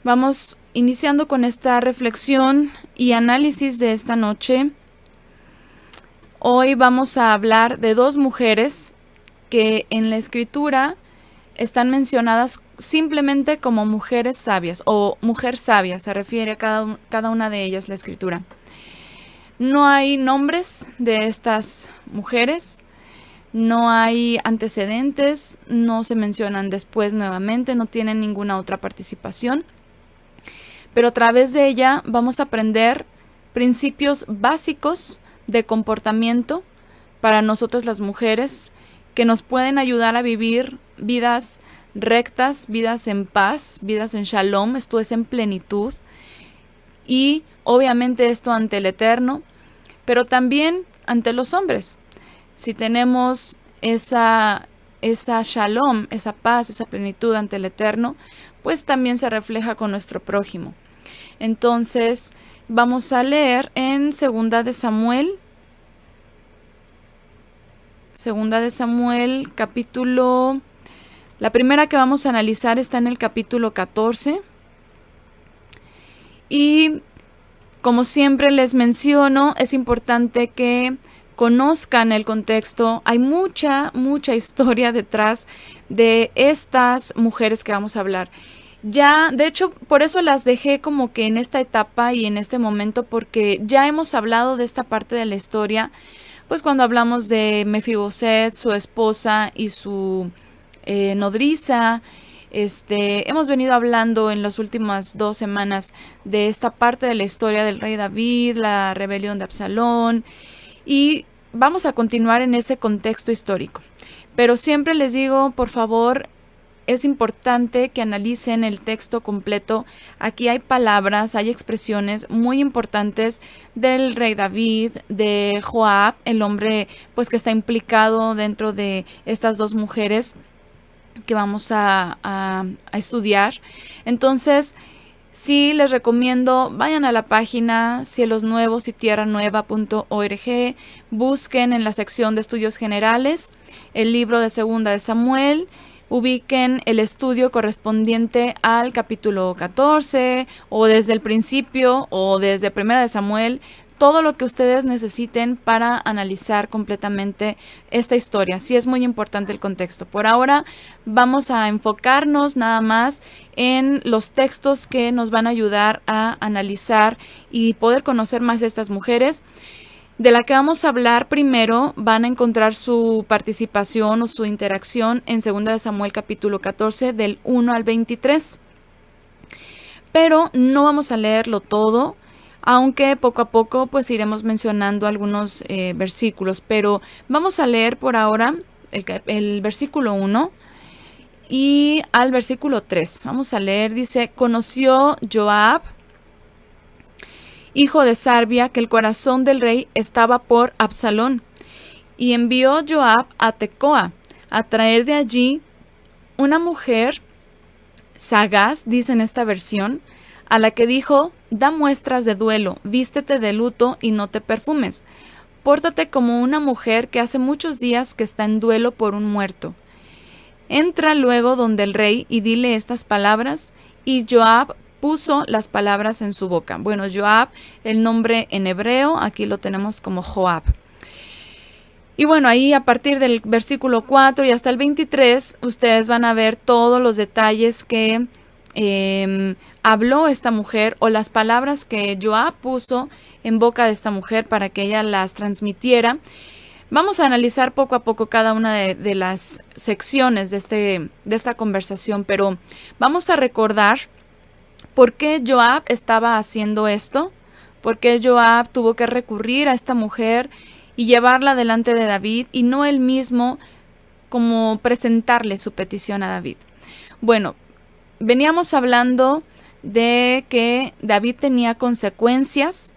Vamos iniciando con esta reflexión y análisis de esta noche. Hoy vamos a hablar de dos mujeres que en la escritura están mencionadas simplemente como mujeres sabias o mujer sabia, se refiere a cada una de ellas la escritura. No hay nombres de estas mujeres, no hay antecedentes, no se mencionan después nuevamente, no tienen ninguna otra participación. Pero a través de ella vamos a aprender principios básicos de comportamiento para nosotros las mujeres que nos pueden ayudar a vivir vidas rectas, vidas en paz, vidas en shalom, esto es en plenitud, y obviamente esto ante el Eterno, pero también ante los hombres. Si tenemos esa shalom, esa paz, esa plenitud ante el Eterno, pues también se refleja con nuestro prójimo. Entonces, vamos a leer en Segunda de Samuel, capítulo... La primera que vamos a analizar está en el capítulo 14. Y como siempre les menciono, es importante que conozcan el contexto. Hay mucha historia detrás de estas mujeres que vamos a hablar. Ya, de hecho, por eso las dejé como que en esta etapa y en este momento, porque ya hemos hablado de esta parte de la historia, pues cuando hablamos de Mefiboset, su esposa y su nodriza. Hemos venido hablando en las últimas 2 semanas de esta parte de la historia del rey David, la rebelión de Absalón, y vamos a continuar en ese contexto histórico. Pero siempre les digo, por favor, es importante que analicen el texto completo. Aquí hay palabras, hay expresiones muy importantes del rey David, de Joab, el hombre pues que está implicado dentro de estas dos mujeres que vamos a estudiar. Entonces, sí les recomiendo, vayan a la página cielosnuevos y tierranueva.org, busquen en la sección de estudios generales el libro de Segunda de Samuel, ubiquen el estudio correspondiente al capítulo 14 o desde el principio o desde Primera de Samuel, todo lo que ustedes necesiten para analizar completamente esta historia. Sí es muy importante el contexto. Por ahora vamos a enfocarnos nada más en los textos que nos van a ayudar a analizar y poder conocer más a estas mujeres. De la que vamos a hablar primero, van a encontrar su participación o su interacción en 2 de Samuel capítulo 14 del 1 al 23. Pero no vamos a leerlo todo, aunque poco a poco pues iremos mencionando algunos versículos. Pero vamos a leer por ahora el versículo 1 y al versículo 3. Vamos a leer, dice: conoció Joab, hijo de Sarvia, que el corazón del rey estaba por Absalón, y envió Joab a Tecoa a traer de allí una mujer sagaz, dice en esta versión, a la que dijo: da muestras de duelo, vístete de luto y no te perfumes. Pórtate como una mujer que hace muchos días que está en duelo por un muerto. Entra luego donde el rey y dile estas palabras. Y Joab puso las palabras en su boca. Bueno, Joab, el nombre en hebreo, aquí lo tenemos como Joab. Y bueno, ahí a partir del versículo 4 y hasta el 23, ustedes van a ver todos los detalles que habló esta mujer o las palabras que Joab puso en boca de esta mujer para que ella las transmitiera. Vamos a analizar poco a poco cada una de las secciones de esta conversación, pero vamos a recordar por qué Joab estaba haciendo esto, por qué Joab tuvo que recurrir a esta mujer y llevarla delante de David y no él mismo como presentarle su petición a David. Bueno, veníamos hablando de que David tenía consecuencias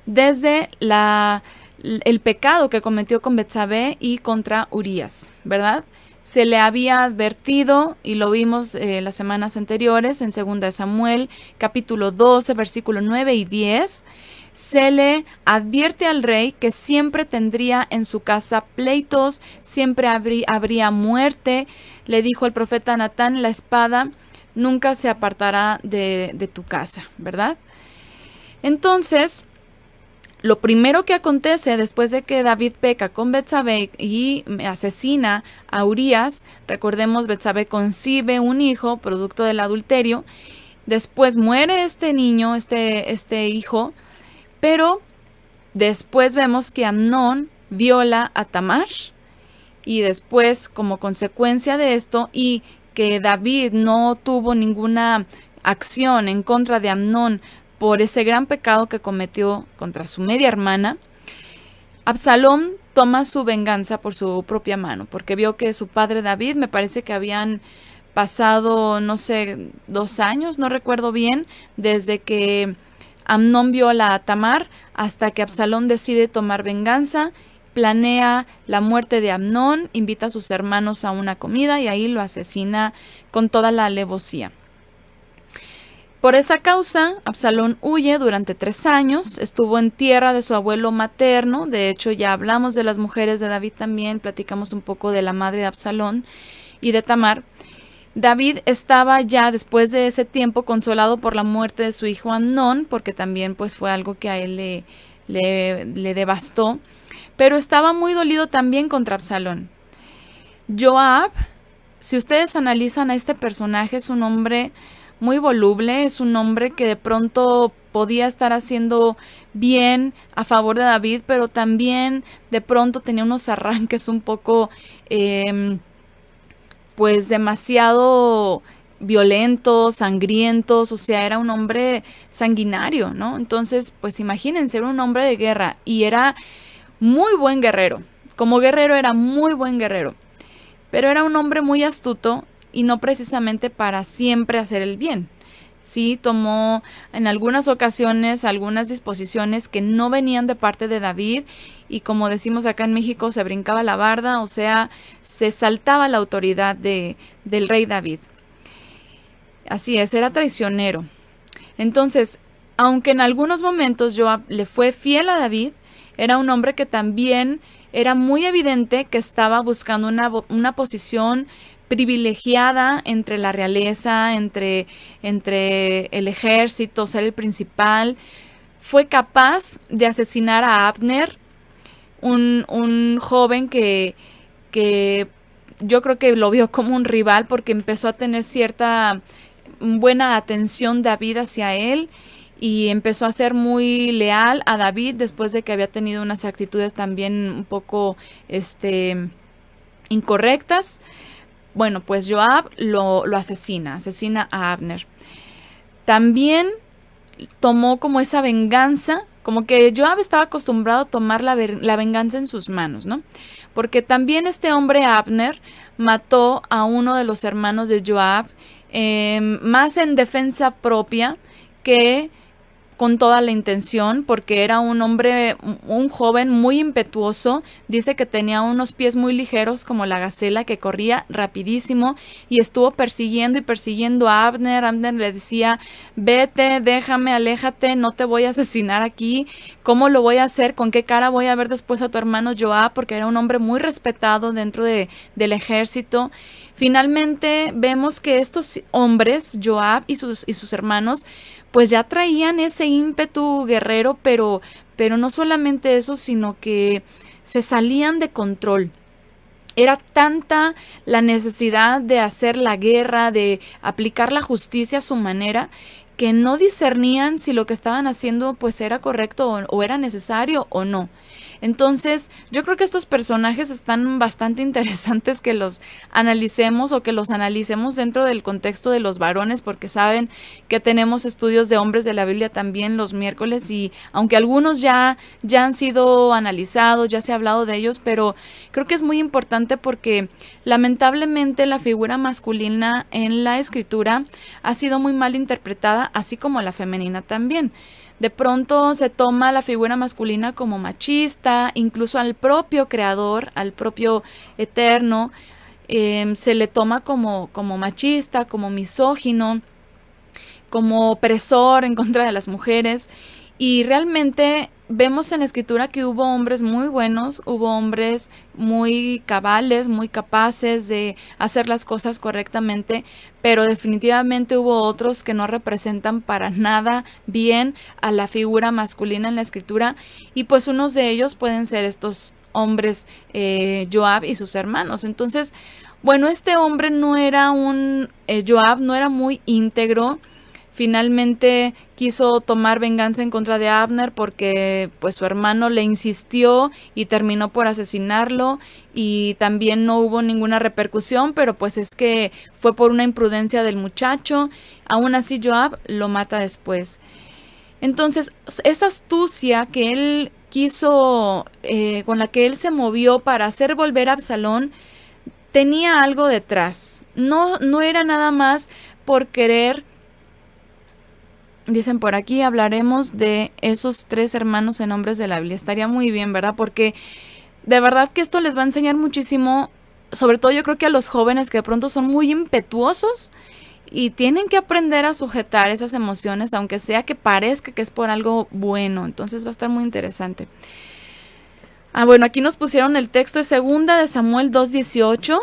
desde el pecado que cometió con Betsabé y contra Urías, ¿verdad? Se le había advertido, y lo vimos las semanas anteriores, en 2 de Samuel, capítulo 12, versículo 9 y 10, se le advierte al rey que siempre tendría en su casa pleitos, siempre habría muerte. Le dijo el profeta Natán: la espada nunca se apartará de tu casa, ¿verdad? Entonces, lo primero que acontece después de que David peca con Betsabé y asesina a Urías, recordemos, Betsabé concibe un hijo producto del adulterio, después muere este niño, este hijo, pero después vemos que Amnón viola a Tamar y después, como consecuencia de esto, y que David no tuvo ninguna acción en contra de Amnón por ese gran pecado que cometió contra su media hermana, Absalón toma su venganza por su propia mano, porque vio que su padre David, me parece que habían pasado, no sé, 2 años, no recuerdo bien, desde que Amnón viola a Tamar hasta que Absalón decide tomar venganza, planea la muerte de Amnón, invita a sus hermanos a una comida y ahí lo asesina con toda la alevosía. Por esa causa, Absalón huye durante 3 años, estuvo en tierra de su abuelo materno, de hecho ya hablamos de las mujeres de David también, platicamos un poco de la madre de Absalón y de Tamar. David estaba ya después de ese tiempo consolado por la muerte de su hijo Amnón, porque también pues fue algo que a él le devastó, pero estaba muy dolido también contra Absalón. Joab, si ustedes analizan a este personaje, es un hombre muy voluble, es un hombre que de pronto podía estar haciendo bien a favor de David, pero también de pronto tenía unos arranques un poco pues demasiado violentos, sangrientos, o sea, era un hombre sanguinario, ¿no? Entonces, pues imagínense, era un hombre de guerra y era muy buen guerrero. Como guerrero era muy buen guerrero, pero era un hombre muy astuto y no precisamente para siempre hacer el bien. Sí, tomó en algunas ocasiones algunas disposiciones que no venían de parte de David y como decimos acá en México, se brincaba la barda, o sea, se saltaba la autoridad del rey David. Así es, era traicionero. Entonces, aunque en algunos momentos Joab le fue fiel a David, era un hombre que también era muy evidente que estaba buscando una posición privilegiada entre la realeza, entre el ejército, ser el principal. Fue capaz de asesinar a Abner, un joven que yo creo que lo vio como un rival porque empezó a tener cierta buena atención David hacia él y empezó a ser muy leal a David después de que había tenido unas actitudes también un poco incorrectas. Bueno, pues Joab lo asesina a Abner. También tomó como esa venganza, como que Joab estaba acostumbrado a tomar la venganza en sus manos, ¿no? Porque también este hombre Abner mató a uno de los hermanos de Joab, más en defensa propia que con toda la intención, porque era un hombre, un joven muy impetuoso. Dice que tenía unos pies muy ligeros como la gacela, que corría rapidísimo y estuvo persiguiendo y persiguiendo a Abner. Abner le decía: vete, déjame, aléjate, no te voy a asesinar aquí. ¿Cómo lo voy a hacer? ¿Con qué cara voy a ver después a tu hermano Joab? Porque era un hombre muy respetado dentro del ejército. Finalmente vemos que estos hombres, Joab y sus hermanos, pues ya traían ese ímpetu guerrero, pero no solamente eso, sino que se salían de control. Era tanta la necesidad de hacer la guerra, de aplicar la justicia a su manera, que no discernían si lo que estaban haciendo pues era correcto o era necesario o no. Entonces, yo creo que estos personajes están bastante interesantes que los analicemos o que los analicemos dentro del contexto de los varones, porque saben que tenemos estudios de hombres de la Biblia también los miércoles y aunque algunos ya han sido analizados, ya se ha hablado de ellos, pero creo que es muy importante porque lamentablemente la figura masculina en la escritura ha sido muy mal interpretada, así como la femenina también. De pronto se toma la figura masculina como machista, incluso al propio creador, al propio eterno, se le toma como machista, como misógino, como opresor en contra de las mujeres. Y realmente vemos en la escritura que hubo hombres muy buenos, hubo hombres muy cabales, muy capaces de hacer las cosas correctamente, pero definitivamente hubo otros que no representan para nada bien a la figura masculina en la escritura, y pues unos de ellos pueden ser estos hombres, Joab y sus hermanos. Entonces, bueno, este hombre no era Joab no era muy íntegro. Finalmente quiso tomar venganza en contra de Abner porque pues su hermano le insistió y terminó por asesinarlo, y también no hubo ninguna repercusión, pero pues es que fue por una imprudencia del muchacho. Aún así Joab lo mata después. Entonces, esa astucia que él quiso, con la que él se movió para hacer volver a Absalón, tenía algo detrás. No era nada más por querer. Dicen por aquí, hablaremos de esos 3 hermanos en hombres de la Biblia. Estaría muy bien, ¿verdad? Porque de verdad que esto les va a enseñar muchísimo, sobre todo yo creo que a los jóvenes que de pronto son muy impetuosos y tienen que aprender a sujetar esas emociones, aunque sea que parezca que es por algo bueno. Entonces va a estar muy interesante. Bueno, aquí nos pusieron el texto de 2 de Samuel 2:18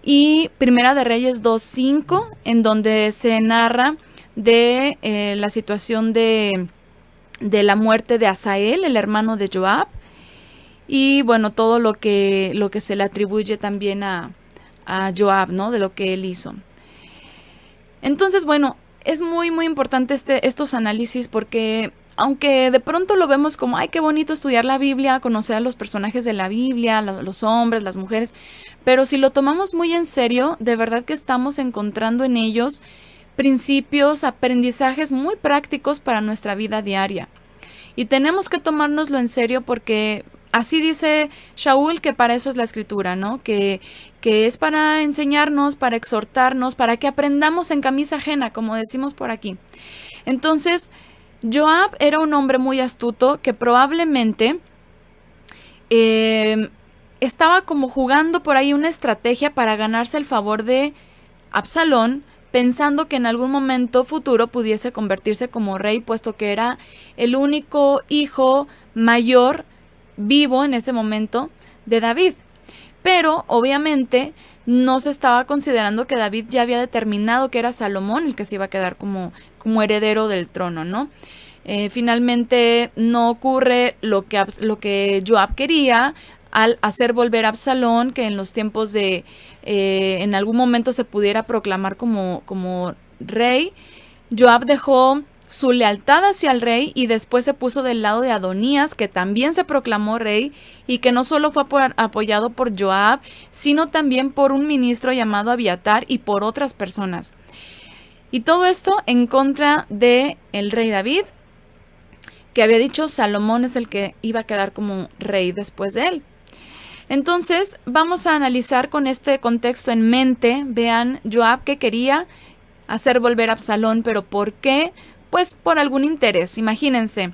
y Primera de Reyes 2:5, en donde se narra de la situación de la muerte de Asael, el hermano de Joab, y bueno, todo lo que se le atribuye también a Joab, ¿no? De lo que él hizo. Entonces, bueno, es muy muy importante estos análisis, porque aunque de pronto lo vemos como, ay, qué bonito estudiar la Biblia, conocer a los personajes de la Biblia, los hombres, las mujeres, pero si lo tomamos muy en serio, de verdad que estamos encontrando en ellos principios, aprendizajes muy prácticos para nuestra vida diaria. Y tenemos que tomárnoslo en serio, porque así dice Shaul que para eso es la escritura, ¿no? Que es para enseñarnos, para exhortarnos, para que aprendamos en camisa ajena, como decimos por aquí. Entonces, Joab era un hombre muy astuto que probablemente estaba como jugando por ahí una estrategia para ganarse el favor de Absalón, pensando que en algún momento futuro pudiese convertirse como rey, puesto que era el único hijo mayor vivo en ese momento de David. Pero obviamente no se estaba considerando que David ya había determinado que era Salomón el que se iba a quedar como heredero del trono, ¿no? Finalmente no ocurre lo que Joab quería al hacer volver a Absalón, que en los tiempos de en algún momento se pudiera proclamar como rey. Joab dejó su lealtad hacia el rey y después se puso del lado de Adonías, que también se proclamó rey y que no solo fue apoyado por Joab, sino también por un ministro llamado Abiatar y por otras personas. Y todo esto en contra de el rey David, que había dicho Salomón es el que iba a quedar como rey después de él. Entonces vamos a analizar con este contexto en mente. Vean, Joab que quería hacer volver a Absalón, pero ¿por qué? Pues por algún interés. Imagínense,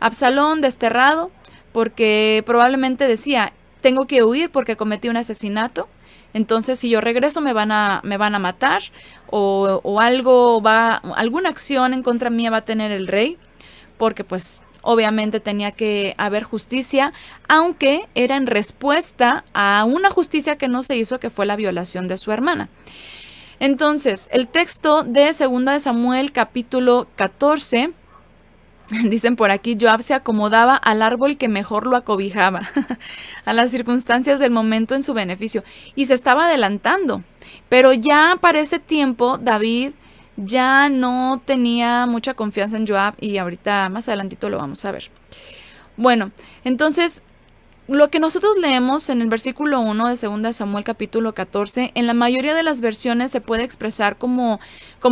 Absalón desterrado porque probablemente decía, tengo que huir porque cometí un asesinato, entonces si yo regreso me van a matar, o alguna acción en contra mía va a tener el rey, porque pues obviamente tenía que haber justicia, aunque era en respuesta a una justicia que no se hizo, que fue la violación de su hermana. Entonces, el texto de 2 de Samuel capítulo 14, dicen por aquí, Joab se acomodaba al árbol que mejor lo acobijaba, a las circunstancias del momento en su beneficio, y se estaba adelantando. Pero ya para ese tiempo, David ya no tenía mucha confianza en Joab, y ahorita más adelantito lo vamos a ver. Bueno, entonces lo que nosotros leemos en el versículo 1 de 2 de Samuel capítulo 14, en la mayoría de las versiones se puede expresar como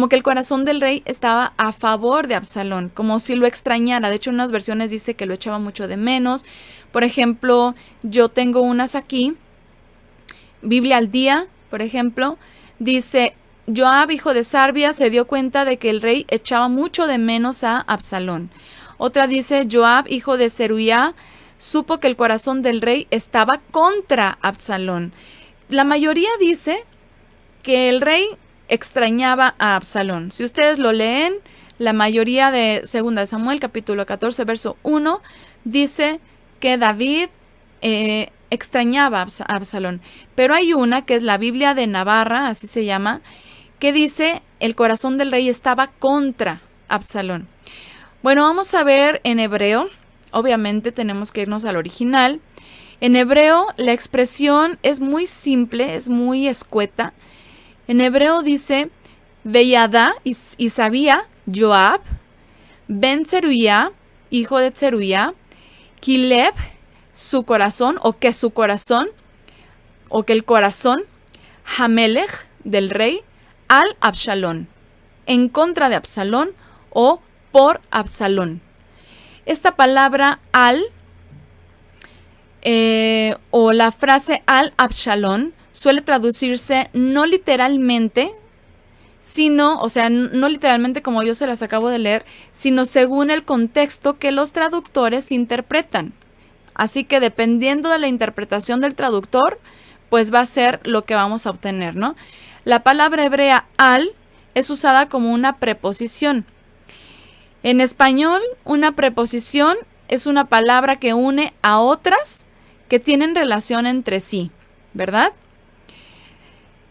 que el corazón del rey estaba a favor de Absalón, como si lo extrañara. De hecho, en unas versiones dice que lo echaba mucho de menos. Por ejemplo, yo tengo unas aquí, Biblia al día, por ejemplo, dice: Joab, hijo de Sarvia, se dio cuenta de que el rey echaba mucho de menos a Absalón. Otra dice: Joab, hijo de Zeruiah, supo que el corazón del rey estaba contra Absalón. La mayoría dice que el rey extrañaba a Absalón. Si ustedes lo leen, la mayoría de 2 Samuel, capítulo 14, verso 1, dice que David extrañaba a Absalón. Pero hay una, que es la Biblia de Navarra, así se llama, que dice el corazón del rey estaba contra Absalón. Bueno, vamos a ver en hebreo. Obviamente tenemos que irnos al original. En hebreo la expresión es muy simple, es muy escueta. En hebreo dice, Veyadá, y sabía Joab, Ben Tzeruya, hijo de Tzeruya, Kileb, su corazón, o que el corazón, Hamelech, del rey, al Absalón, en contra de Absalón o por Absalón. Esta palabra al o la frase al Absalón suele traducirse no literalmente, sino, o sea, no literalmente como yo se las acabo de leer, sino según el contexto que los traductores interpretan. Así que dependiendo de la interpretación del traductor, pues va a ser lo que vamos a obtener, ¿no? La palabra hebrea al es usada como una preposición. En español, una preposición es una palabra que une a otras que tienen relación entre sí, ¿verdad?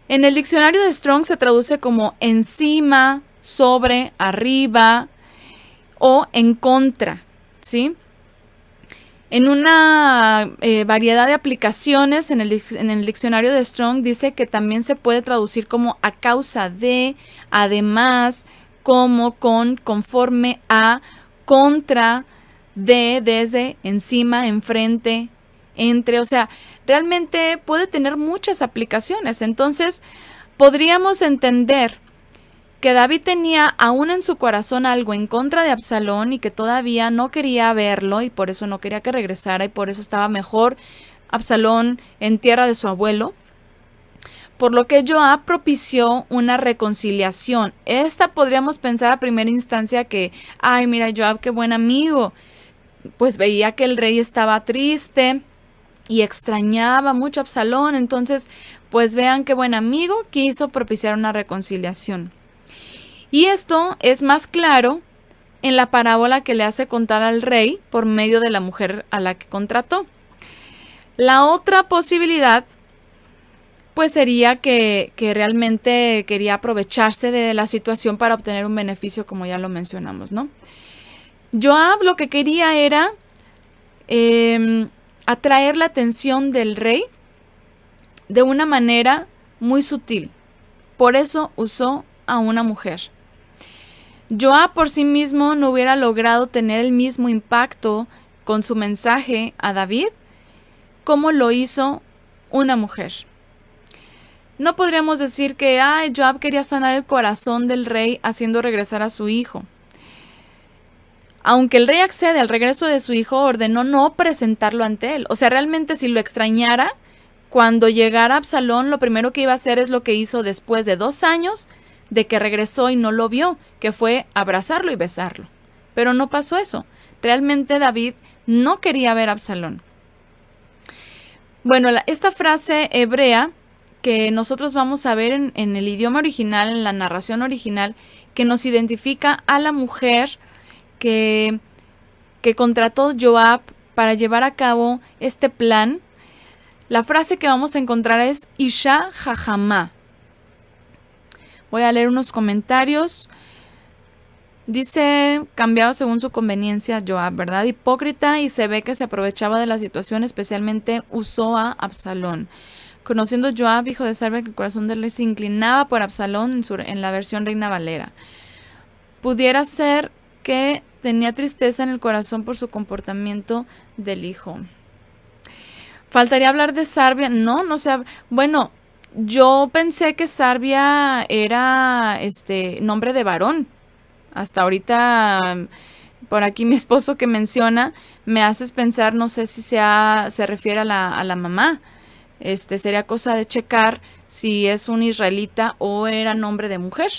En el diccionario de Strong se traduce como encima, sobre, arriba o en contra, ¿sí? En una variedad de aplicaciones en el diccionario de Strong dice que también se puede traducir como a causa de, además, como, con, conforme a, contra, de, desde, encima, enfrente, entre. O sea, realmente puede tener muchas aplicaciones. Entonces, podríamos entender que David tenía aún en su corazón algo en contra de Absalón y que todavía no quería verlo y por eso no quería que regresara y por eso estaba mejor Absalón en tierra de su abuelo. Por lo que Joab propició una reconciliación. Esta podríamos pensar a primera instancia que, ay, mira, Joab, qué buen amigo. Pues veía que el rey estaba triste y extrañaba mucho a Absalón. Entonces, pues vean qué buen amigo, quiso propiciar una reconciliación. Y esto es más claro en la parábola que le hace contar al rey por medio de la mujer a la que contrató. La otra posibilidad pues sería que realmente quería aprovecharse de la situación para obtener un beneficio, como ya lo mencionamos, ¿no? Joab lo que quería era atraer la atención del rey de una manera muy sutil. Por eso usó a una mujer. Joab por sí mismo no hubiera logrado tener el mismo impacto con su mensaje a David como lo hizo una mujer. No podríamos decir que Joab quería sanar el corazón del rey haciendo regresar a su hijo. Aunque el rey accede al regreso de su hijo, ordenó no presentarlo ante él. O sea, realmente si lo extrañara, cuando llegara Absalón, lo primero que iba a hacer es lo que hizo después de 2 años de que regresó y no lo vio, que fue abrazarlo y besarlo. Pero no pasó eso. Realmente David no quería ver a Absalón. Bueno, esta frase hebrea que nosotros vamos a ver en el idioma original, en la narración original, que nos identifica a la mujer que contrató Joab para llevar a cabo este plan. La frase que vamos a encontrar es Isha Jajamá. Voy a leer unos comentarios. Dice, cambiaba según su conveniencia Joab, ¿verdad? Hipócrita y se ve que se aprovechaba de la situación, especialmente usó a Absalón. Conociendo Joab, hijo de Sarbia, que el corazón del rey se inclinaba por Absalón en la versión Reina Valera. Pudiera ser que tenía tristeza en el corazón por su comportamiento del hijo. ¿Faltaría hablar de Sarbia? No sé. Bueno, yo pensé que Sarbia era nombre de varón. Hasta ahorita, por aquí mi esposo que menciona, me haces pensar, no sé si se refiere a la mamá. Sería cosa de checar si es un israelita o era nombre de mujer.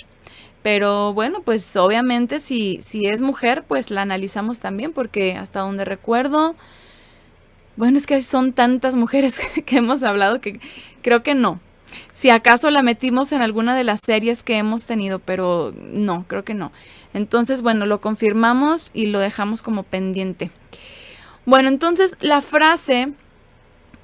Pero bueno, pues obviamente si es mujer, pues la analizamos también, porque hasta donde recuerdo, bueno, es que son tantas mujeres que hemos hablado que creo que no. Si acaso la metimos en alguna de las series que hemos tenido, pero no, creo que no. Entonces, bueno, lo confirmamos y lo dejamos como pendiente. Bueno, entonces la frase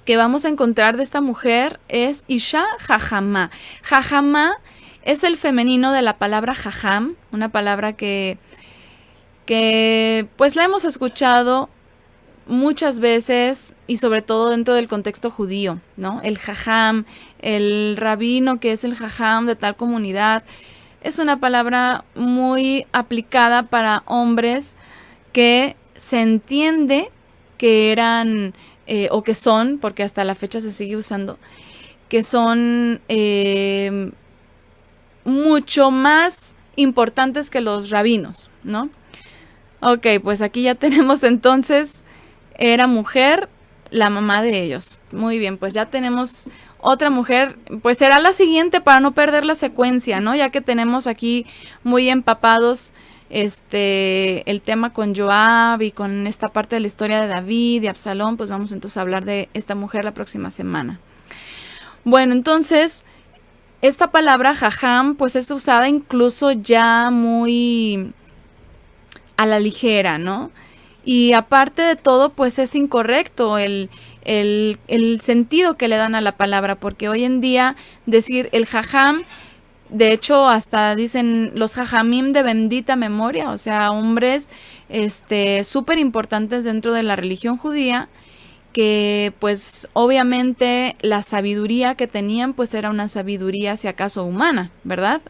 que vamos a encontrar de esta mujer es Isha Jajamá. Jajamá es el femenino de la palabra jajam, una palabra que pues la hemos escuchado muchas veces y sobre todo dentro del contexto judío, ¿no? El jajam, el rabino que es el jajam de tal comunidad, es una palabra muy aplicada para hombres que se entiende que eran o que son, porque hasta la fecha se sigue usando, que son mucho más importantes que los rabinos, ¿no? Ok, pues aquí ya tenemos entonces, era mujer, la mamá de ellos. Muy bien, pues ya tenemos otra mujer, pues será la siguiente para no perder la secuencia, ¿no? Ya que tenemos aquí muy empapados el tema con Joab y con esta parte de la historia de David y Absalón, pues vamos entonces a hablar de esta mujer la próxima semana. Bueno, entonces, esta palabra jajam, pues es usada incluso ya muy a la ligera, ¿no? Y aparte de todo, pues es incorrecto el sentido que le dan a la palabra, porque hoy en día decir el jajam, de hecho hasta dicen los jajamim de bendita memoria, o sea, hombres súper importantes dentro de la religión judía, que pues obviamente la sabiduría que tenían pues era una sabiduría si acaso humana, ¿verdad?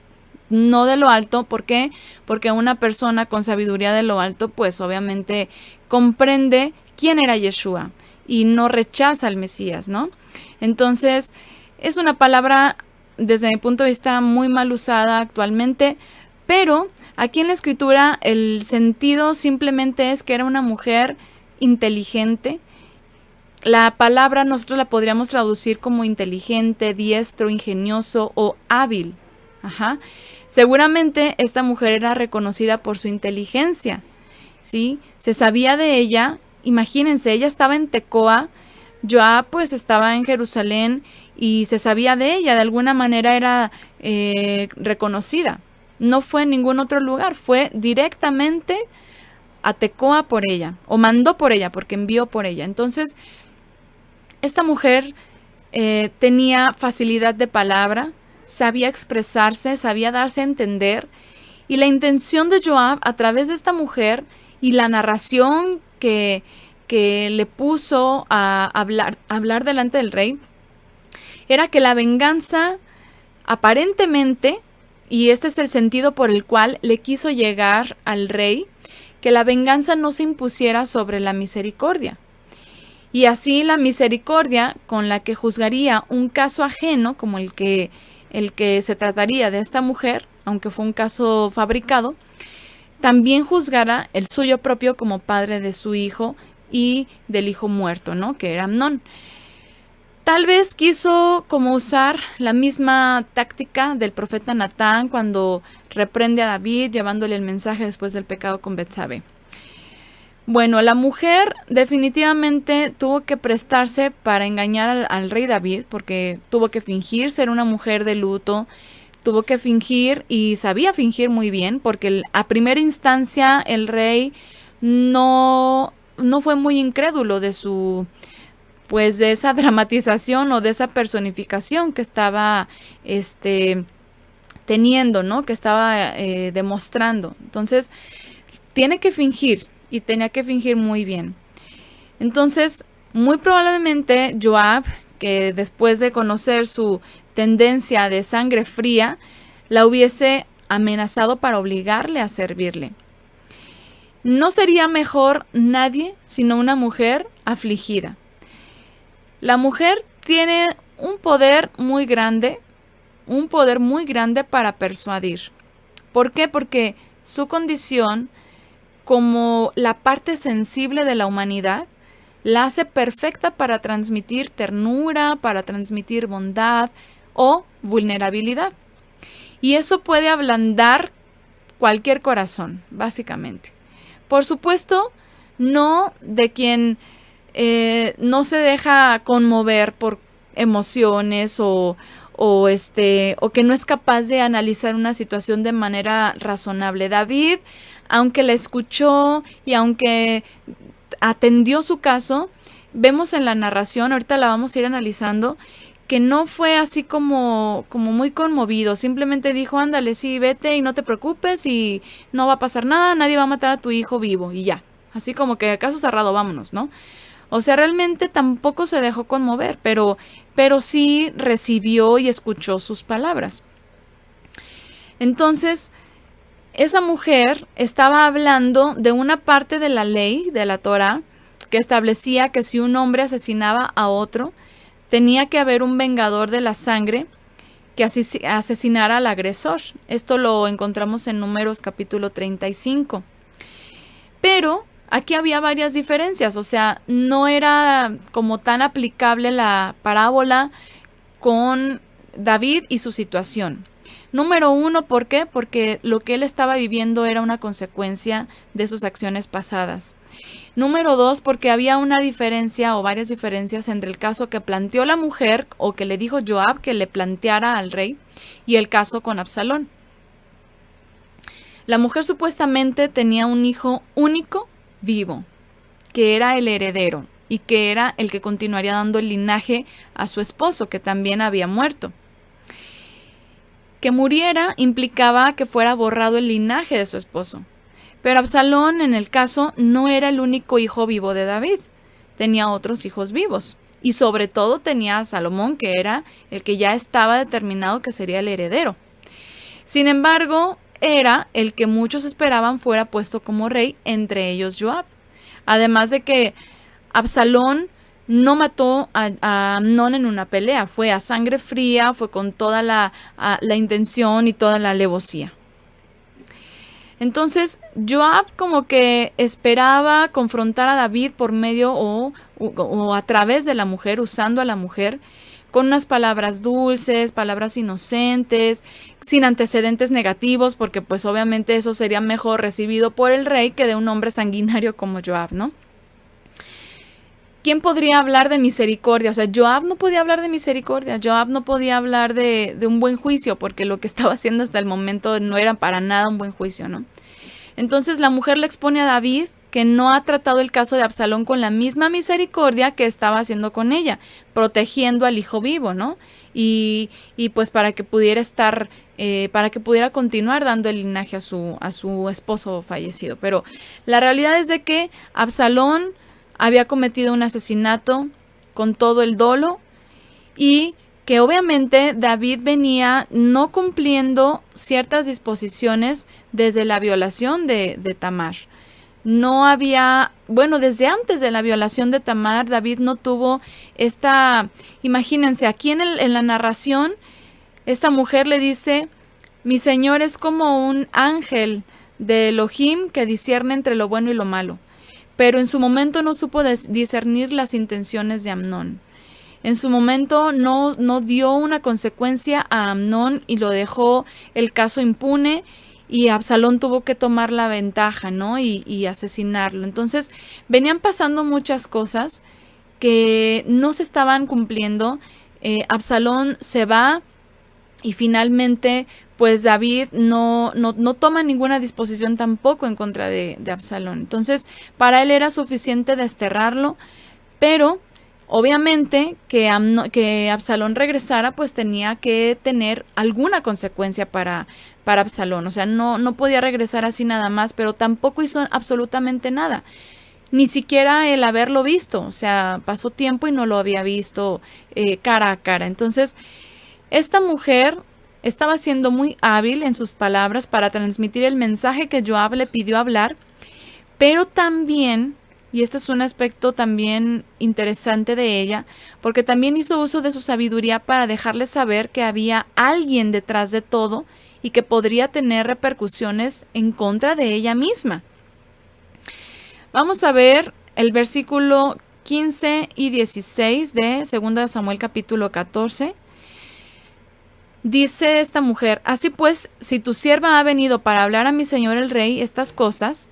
No de lo alto. ¿Por qué? Porque una persona con sabiduría de lo alto, pues obviamente comprende quién era Yeshua y no rechaza al Mesías, ¿no? Entonces, es una palabra, desde mi punto de vista, muy mal usada actualmente, pero aquí en la escritura el sentido simplemente es que era una mujer inteligente. La palabra nosotros la podríamos traducir como inteligente, diestro, ingenioso o hábil. Ajá. Seguramente esta mujer era reconocida por su inteligencia, ¿sí? Se sabía de ella, imagínense, ella estaba en Tecoa, Joab pues estaba en Jerusalén y se sabía de ella, de alguna manera era reconocida. No fue en ningún otro lugar, fue directamente a Tecoa por ella, o mandó por ella, porque envió por ella. Entonces, esta mujer tenía facilidad de palabra, sabía expresarse, sabía darse a entender, y la intención de Joab a través de esta mujer y la narración que le puso a hablar delante del rey, era que la venganza aparentemente, y este es el sentido por el cual le quiso llegar al rey, que la venganza no se impusiera sobre la misericordia. Y así la misericordia con la que juzgaría un caso ajeno, como el que se trataría de esta mujer, aunque fue un caso fabricado, también juzgará el suyo propio como padre de su hijo y del hijo muerto, ¿no? Que era Amnón. Tal vez quiso como usar la misma táctica del profeta Natán cuando reprende a David llevándole el mensaje después del pecado con Betsabé. Bueno, la mujer definitivamente tuvo que prestarse para engañar al rey David, porque tuvo que fingir ser una mujer de luto, tuvo que fingir y sabía fingir muy bien, porque a primera instancia el rey no fue muy incrédulo de pues de esa dramatización o de esa personificación que estaba teniendo, ¿no? Que estaba demostrando. Entonces, tiene que fingir. Y tenía que fingir muy bien. Entonces, muy probablemente Joab, que después de conocer su tendencia de sangre fría, la hubiese amenazado para obligarle a servirle. No sería mejor nadie sino una mujer afligida. La mujer tiene un poder muy grande para persuadir. ¿Por qué? Porque su condición como la parte sensible de la humanidad, la hace perfecta para transmitir ternura, para transmitir bondad o vulnerabilidad. Y eso puede ablandar cualquier corazón, básicamente. Por supuesto, no de quien no se deja conmover por emociones o o que no es capaz de analizar una situación de manera razonable. David, aunque la escuchó y aunque atendió su caso, vemos en la narración, ahorita la vamos a ir analizando, que no fue así como muy conmovido, simplemente dijo, ándale, sí, vete y no te preocupes y no va a pasar nada, nadie va a matar a tu hijo vivo y ya, así como que caso cerrado, vámonos, ¿no? O sea, realmente tampoco se dejó conmover, pero sí recibió y escuchó sus palabras. Entonces, esa mujer estaba hablando de una parte de la ley, de la Torá, que establecía que si un hombre asesinaba a otro, tenía que haber un vengador de la sangre que asesinara al agresor. Esto lo encontramos en Números capítulo 35. Pero aquí había varias diferencias, o sea, no era como tan aplicable la parábola con David y su situación. Número uno, ¿por qué? Porque lo que él estaba viviendo era una consecuencia de sus acciones pasadas. Número dos, porque había una diferencia o varias diferencias entre el caso que planteó la mujer o que le dijo Joab que le planteara al rey y el caso con Absalón. La mujer supuestamente tenía un hijo único vivo, que era el heredero y que era el que continuaría dando el linaje a su esposo, que también había muerto. Que muriera implicaba que fuera borrado el linaje de su esposo. Pero Absalón, en el caso, no era el único hijo vivo de David. Tenía otros hijos vivos. Y sobre todo tenía a Salomón, que era el que ya estaba determinado que sería el heredero. Sin embargo, era el que muchos esperaban fuera puesto como rey, entre ellos Joab. Además de que Absalón no mató a Amnón en una pelea, fue a sangre fría, fue con toda la intención y toda la alevosía. Entonces, Joab como que esperaba confrontar a David por medio o a través de la mujer, usando a la mujer, con unas palabras dulces, palabras inocentes, sin antecedentes negativos, porque pues obviamente eso sería mejor recibido por el rey que de un hombre sanguinario como Joab, ¿no? ¿Quién podría hablar de misericordia? O sea, Joab no podía hablar de misericordia, Joab no podía hablar de un buen juicio, porque lo que estaba haciendo hasta el momento no era para nada un buen juicio, ¿no? Entonces la mujer le expone a David que no ha tratado el caso de Absalón con la misma misericordia que estaba haciendo con ella, protegiendo al hijo vivo, ¿no? Y pues para que pudiera para que pudiera continuar dando el linaje a su esposo fallecido. Pero la realidad es de que Absalón había cometido un asesinato con todo el dolo y que obviamente David venía no cumpliendo ciertas disposiciones desde la violación de Tamar. No había, bueno, desde antes de la violación de Tamar, David no tuvo imagínense, aquí en la narración, esta mujer le dice, mi señor es como un ángel de Elohim que discierne entre lo bueno y lo malo. Pero en su momento no supo discernir las intenciones de Amnón. En su momento no dio una consecuencia a Amnón y lo dejó el caso impune y Absalón tuvo que tomar la ventaja, ¿no? Y asesinarlo. Entonces venían pasando muchas cosas que no se estaban cumpliendo. Absalón se va y finalmente pues David no toma ninguna disposición tampoco en contra de Absalón. Entonces, para él era suficiente desterrarlo, pero obviamente que Absalón regresara, pues tenía que tener alguna consecuencia para Absalón. O sea, no podía regresar así nada más, pero tampoco hizo absolutamente nada. Ni siquiera el haberlo visto. O sea, pasó tiempo y no lo había visto cara a cara. Entonces, esta mujer estaba siendo muy hábil en sus palabras para transmitir el mensaje que Joab le pidió hablar, pero también, y este es un aspecto también interesante de ella, porque también hizo uso de su sabiduría para dejarle saber que había alguien detrás de todo y que podría tener repercusiones en contra de ella misma. Vamos a ver el versículo 15 y 16 de 2 Samuel capítulo 14. Dice esta mujer, así pues, si tu sierva ha venido para hablar a mi señor el rey estas cosas,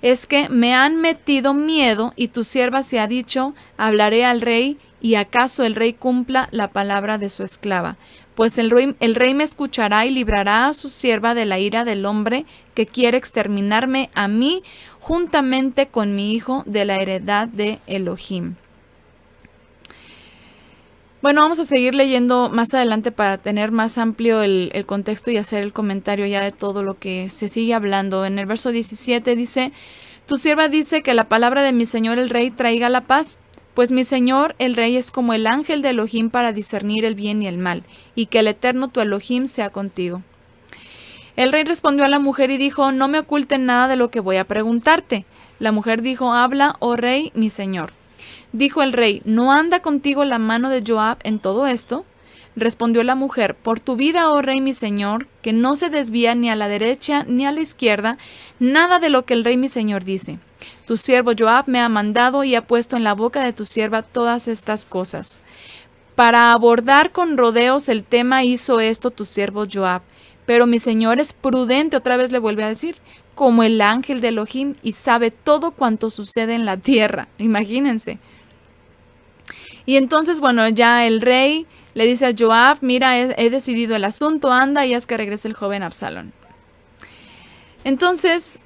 es que me han metido miedo y tu sierva se ha dicho, hablaré al rey y acaso el rey cumpla la palabra de su esclava. Pues el rey me escuchará y librará a su sierva de la ira del hombre que quiere exterminarme a mí juntamente con mi hijo de la heredad de Elohim. Bueno, vamos a seguir leyendo más adelante para tener más amplio el contexto y hacer el comentario ya de todo lo que se sigue hablando. En el verso 17 dice, tu sierva dice que la palabra de mi señor el rey traiga la paz, pues mi señor el rey es como el ángel de Elohim para discernir el bien y el mal, y que el eterno tu Elohim sea contigo. El rey respondió a la mujer y dijo, no me oculten nada de lo que voy a preguntarte. La mujer dijo, habla, oh rey, mi señor. Dijo el rey, ¿no anda contigo la mano de Joab en todo esto? Respondió la mujer, por tu vida, oh rey mi señor, que no se desvía ni a la derecha ni a la izquierda, nada de lo que el rey mi señor dice. Tu siervo Joab me ha mandado y ha puesto en la boca de tu sierva todas estas cosas. Para abordar con rodeos el tema hizo esto tu siervo Joab, pero mi señor es prudente, otra vez le vuelve a decir, como el ángel de Elohim y sabe todo cuanto sucede en la tierra. Imagínense. Y entonces, bueno, ya el rey le dice a Joab, mira, he decidido el asunto, anda y haz que regrese el joven Absalón. Entonces,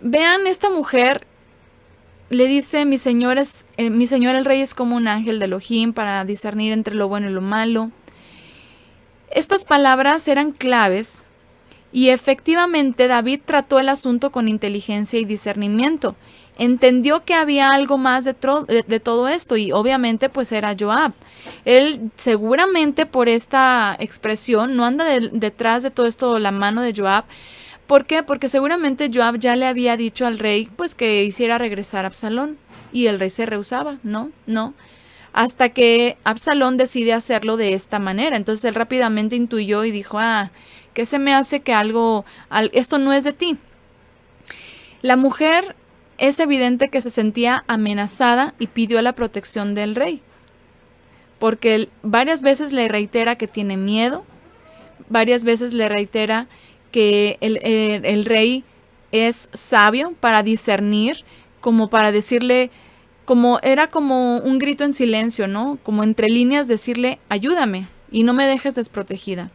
vean, esta mujer le dice, mi señor el rey es como un ángel de Elohim para discernir entre lo bueno y lo malo. Estas palabras eran claves y efectivamente David trató el asunto con inteligencia y discernimiento. Entendió que había algo más de todo esto y obviamente pues era Joab. Él seguramente por esta expresión no anda detrás de todo esto la mano de Joab. ¿Por qué? Porque seguramente Joab ya le había dicho al rey pues que hiciera regresar a Absalón y el rey se rehusaba, no, hasta que Absalón decide hacerlo de esta manera. Entonces él rápidamente intuyó y dijo, ¿qué se me hace que esto no es de ti? La mujer es evidente que se sentía amenazada y pidió la protección del rey, porque él varias veces le reitera que tiene miedo, varias veces le reitera que el rey es sabio para discernir, como para decirle, era como un grito en silencio, ¿no? Como entre líneas decirle, ayúdame y no me dejes desprotegida.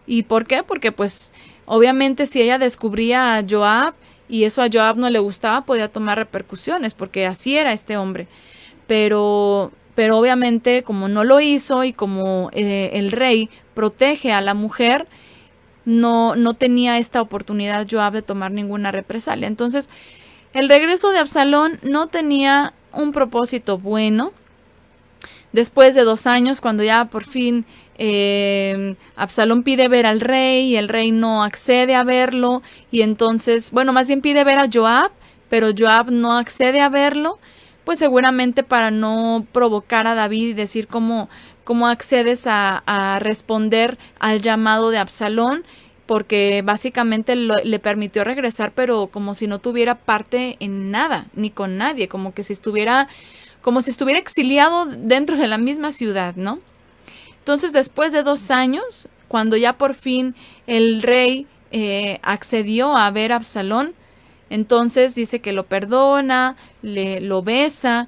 ¿Y por qué? Porque pues obviamente si ella descubría a Joab y eso a Joab no le gustaba, podía tomar repercusiones, porque así era este hombre. Pero obviamente como no lo hizo y como el rey protege a la mujer, no tenía esta oportunidad Joab de tomar ninguna represalia. Entonces, el regreso de Absalón no tenía un propósito bueno. Después de 2 años, cuando ya por fin Absalón pide ver al rey y el rey no accede a verlo, y entonces, bueno, más bien pide ver a Joab, pero Joab no accede a verlo, pues seguramente para no provocar a David y decir cómo accedes a responder al llamado de Absalón, porque básicamente le permitió regresar, pero como si no tuviera parte en nada, ni con nadie, como si estuviera exiliado dentro de la misma ciudad, ¿no? Entonces, después de 2 años, cuando ya por fin el rey accedió a ver a Absalón, entonces dice que lo perdona, lo besa,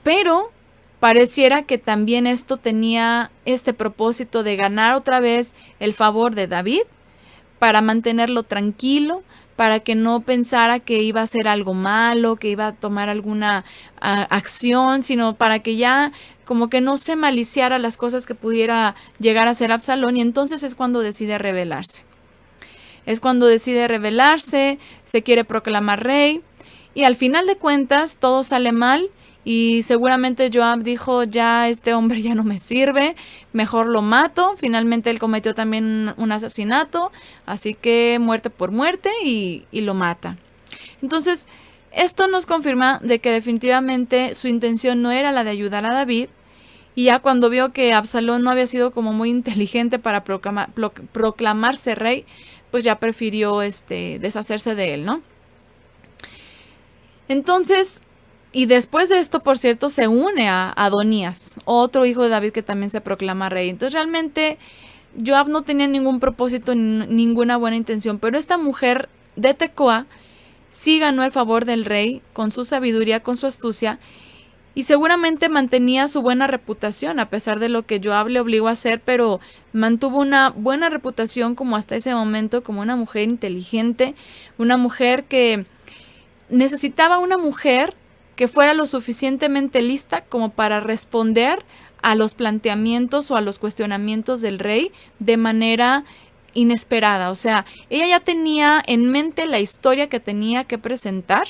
pero pareciera que también esto tenía este propósito de ganar otra vez el favor de David, para mantenerlo tranquilo, para que no pensara que iba a hacer algo malo, que iba a tomar alguna acción, sino para que ya como que no se maliciara las cosas que pudiera llegar a hacer Absalón, y entonces es cuando decide rebelarse. Se quiere proclamar rey, y al final de cuentas todo sale mal, y seguramente Joab dijo, ya este hombre ya no me sirve, mejor lo mato. Finalmente él cometió también un asesinato, así que muerte por muerte, y lo mata. Entonces, esto nos confirma de que definitivamente su intención no era la de ayudar a David, y ya cuando vio que Absalón no había sido como muy inteligente para proclamarse rey, pues ya prefirió deshacerse de él, ¿no? Entonces, y después de esto, por cierto, se une a Adonías, otro hijo de David que también se proclama rey. Entonces realmente Joab no tenía ningún propósito, ninguna buena intención, pero esta mujer de Tecoa sí ganó el favor del rey con su sabiduría, con su astucia, y seguramente mantenía su buena reputación, a pesar de lo que Joab le obligó a hacer, pero mantuvo una buena reputación como hasta ese momento, como una mujer inteligente, una mujer que necesitaba una mujer que fuera lo suficientemente lista como para responder a los planteamientos o a los cuestionamientos del rey de manera inesperada. O sea, ella ya tenía en mente la historia que tenía que presentar,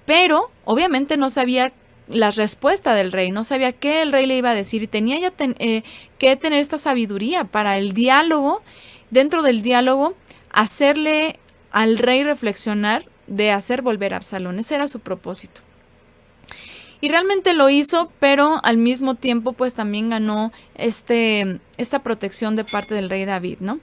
pero obviamente no sabía la respuesta del rey, no sabía qué el rey le iba a decir y tenía ya que tener esta sabiduría para el diálogo, dentro del diálogo, hacerle al rey reflexionar de hacer volver a Absalón. Ese era su propósito. Y realmente lo hizo, pero al mismo tiempo pues también ganó esta protección de parte del rey David, ¿no?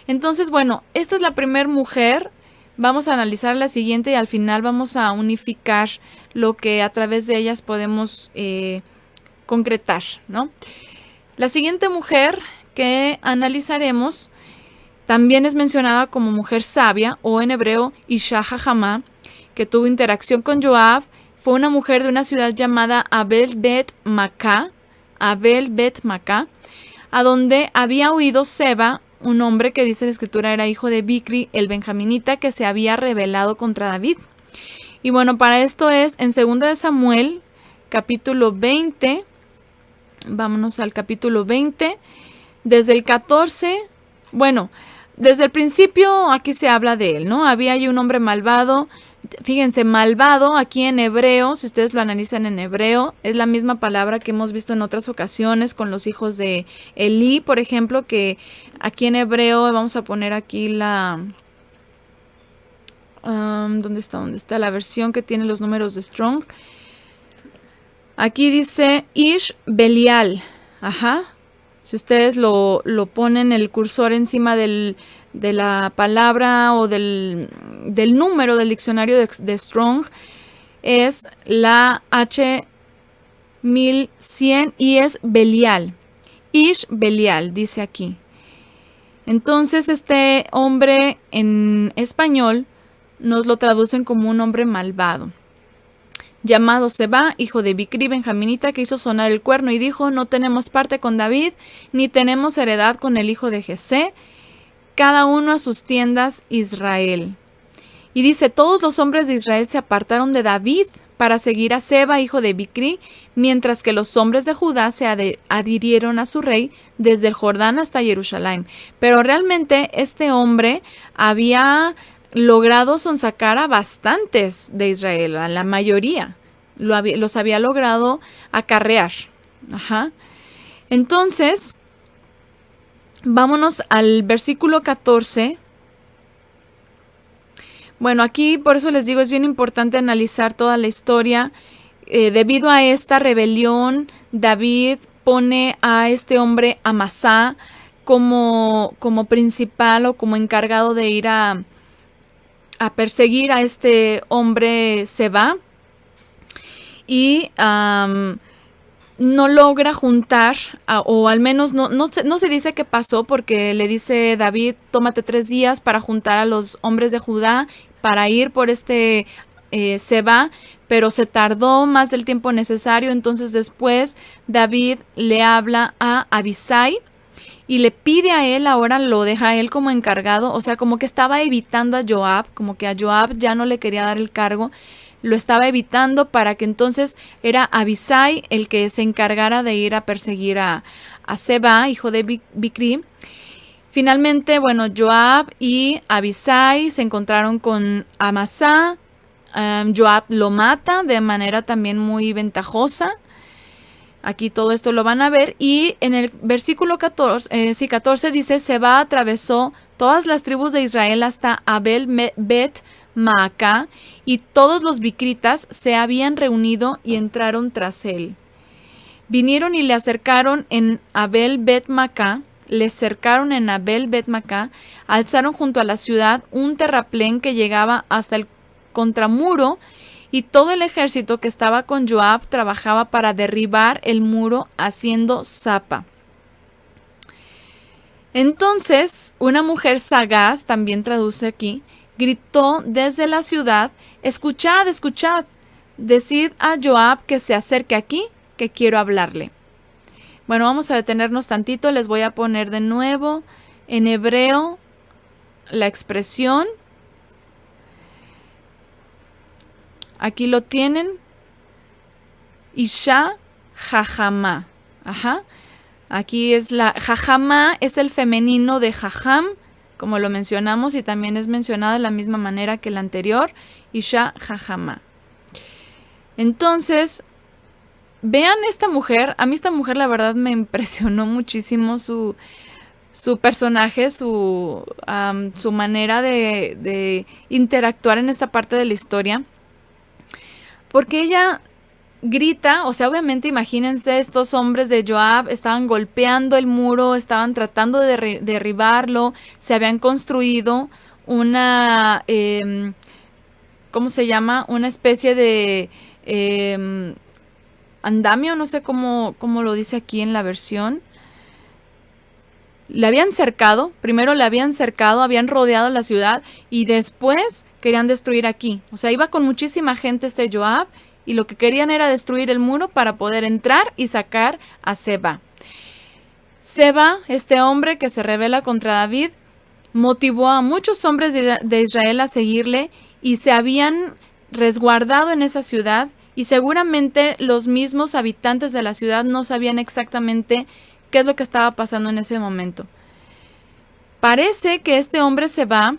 Entonces, bueno, esta es la primera mujer. Vamos a analizar la siguiente y al final vamos a unificar lo que a través de ellas podemos concretar, ¿no? La siguiente mujer que analizaremos también es mencionada como mujer sabia, o en hebreo Isha Jajamá, que tuvo interacción con Joab. Fue una mujer de una ciudad llamada Abel Bet Macá, a donde había huido Seba, un hombre que dice la escritura era hijo de Bicri, el benjaminita, que se había rebelado contra David. Y bueno, para esto es en 2 de Samuel, capítulo 20, vámonos al capítulo 20, desde el 14, bueno, desde el principio aquí se habla de él, ¿no? Había allí un hombre malvado. Fíjense, malvado aquí en hebreo, si ustedes lo analizan en hebreo, es la misma palabra que hemos visto en otras ocasiones con los hijos de Elí, por ejemplo, que aquí en hebreo, vamos a poner aquí la... ¿dónde está la versión que tiene los números de Strong? Aquí dice Ish Belial, ajá. Si ustedes lo ponen el cursor encima de la palabra o del número del diccionario de Strong, es la H1100 y es Belial. Ish Belial, dice aquí. Entonces este hombre en español nos lo traducen como un hombre malvado, llamado Seba, hijo de Bicri, benjaminita, que hizo sonar el cuerno y dijo: no tenemos parte con David, ni tenemos heredad con el hijo de Jesé, cada uno a sus tiendas, Israel. Y dice: todos los hombres de Israel se apartaron de David para seguir a Seba, hijo de Bicri, mientras que los hombres de Judá se adhirieron a su rey desde el Jordán hasta Jerusalén. Pero realmente este hombre había logrado sonsacar a bastantes de Israel, a la mayoría. Los había logrado acarrear. Ajá. Entonces, vámonos al versículo 14. Bueno, aquí por eso les digo, es bien importante analizar toda la historia. Debido a esta rebelión, David pone a este hombre Amasá como principal o como encargado de ir a perseguir a este hombre Seba, y no logra juntar, o al menos no se dice qué pasó, porque le dice David: tómate 3 días para juntar a los hombres de Judá para ir por este Seba, pero se tardó más del tiempo necesario. Entonces después David le habla a Abisai y le pide a él, ahora lo deja a él como encargado, o sea, como que estaba evitando a Joab, como que a Joab ya no le quería dar el cargo, lo estaba evitando para que entonces era Abisai el que se encargara de ir a perseguir a Seba, hijo de Bicri. Finalmente, bueno, Joab y Abisai se encontraron con Amasá. Joab lo mata de manera también muy ventajosa. Aquí todo esto lo van a ver. Y en el versículo 14 dice: Seba atravesó todas las tribus de Israel hasta Abel Bet Maaca, y todos los bicritas se habían reunido y entraron tras él. Vinieron y le acercaron en Abel Bet Maaca, alzaron junto a la ciudad un terraplén que llegaba hasta el contramuro, y todo el ejército que estaba con Joab trabajaba para derribar el muro haciendo zapa. Entonces, una mujer sagaz, también traduce aquí, gritó desde la ciudad: escuchad, escuchad, decid a Joab que se acerque aquí, que quiero hablarle. Bueno, vamos a detenernos tantito, les voy a poner de nuevo en hebreo la expresión. Aquí lo tienen. Isha jajamá. Ajá. Aquí es la jajamá, es el femenino de jajam, como lo mencionamos, y también es mencionado de la misma manera que el anterior. Isha jajamá. Entonces, vean esta mujer. A mí esta mujer la verdad me impresionó muchísimo su personaje, su manera de interactuar en esta parte de la historia. Porque ella grita, o sea, obviamente imagínense, estos hombres de Joab estaban golpeando el muro, estaban tratando de derribarlo, se habían construido una, ¿cómo se llama? Una especie de andamio, no sé cómo lo dice aquí en la versión. Le habían cercado, primero le habían cercado, habían rodeado la ciudad y después querían destruir aquí. O sea, iba con muchísima gente este Joab y lo que querían era destruir el muro para poder entrar y sacar a Seba. Seba, este hombre que se rebela contra David, motivó a muchos hombres de Israel a seguirle y se habían resguardado en esa ciudad y seguramente los mismos habitantes de la ciudad no sabían exactamente qué es lo que estaba pasando en ese momento. Parece que este hombre Seba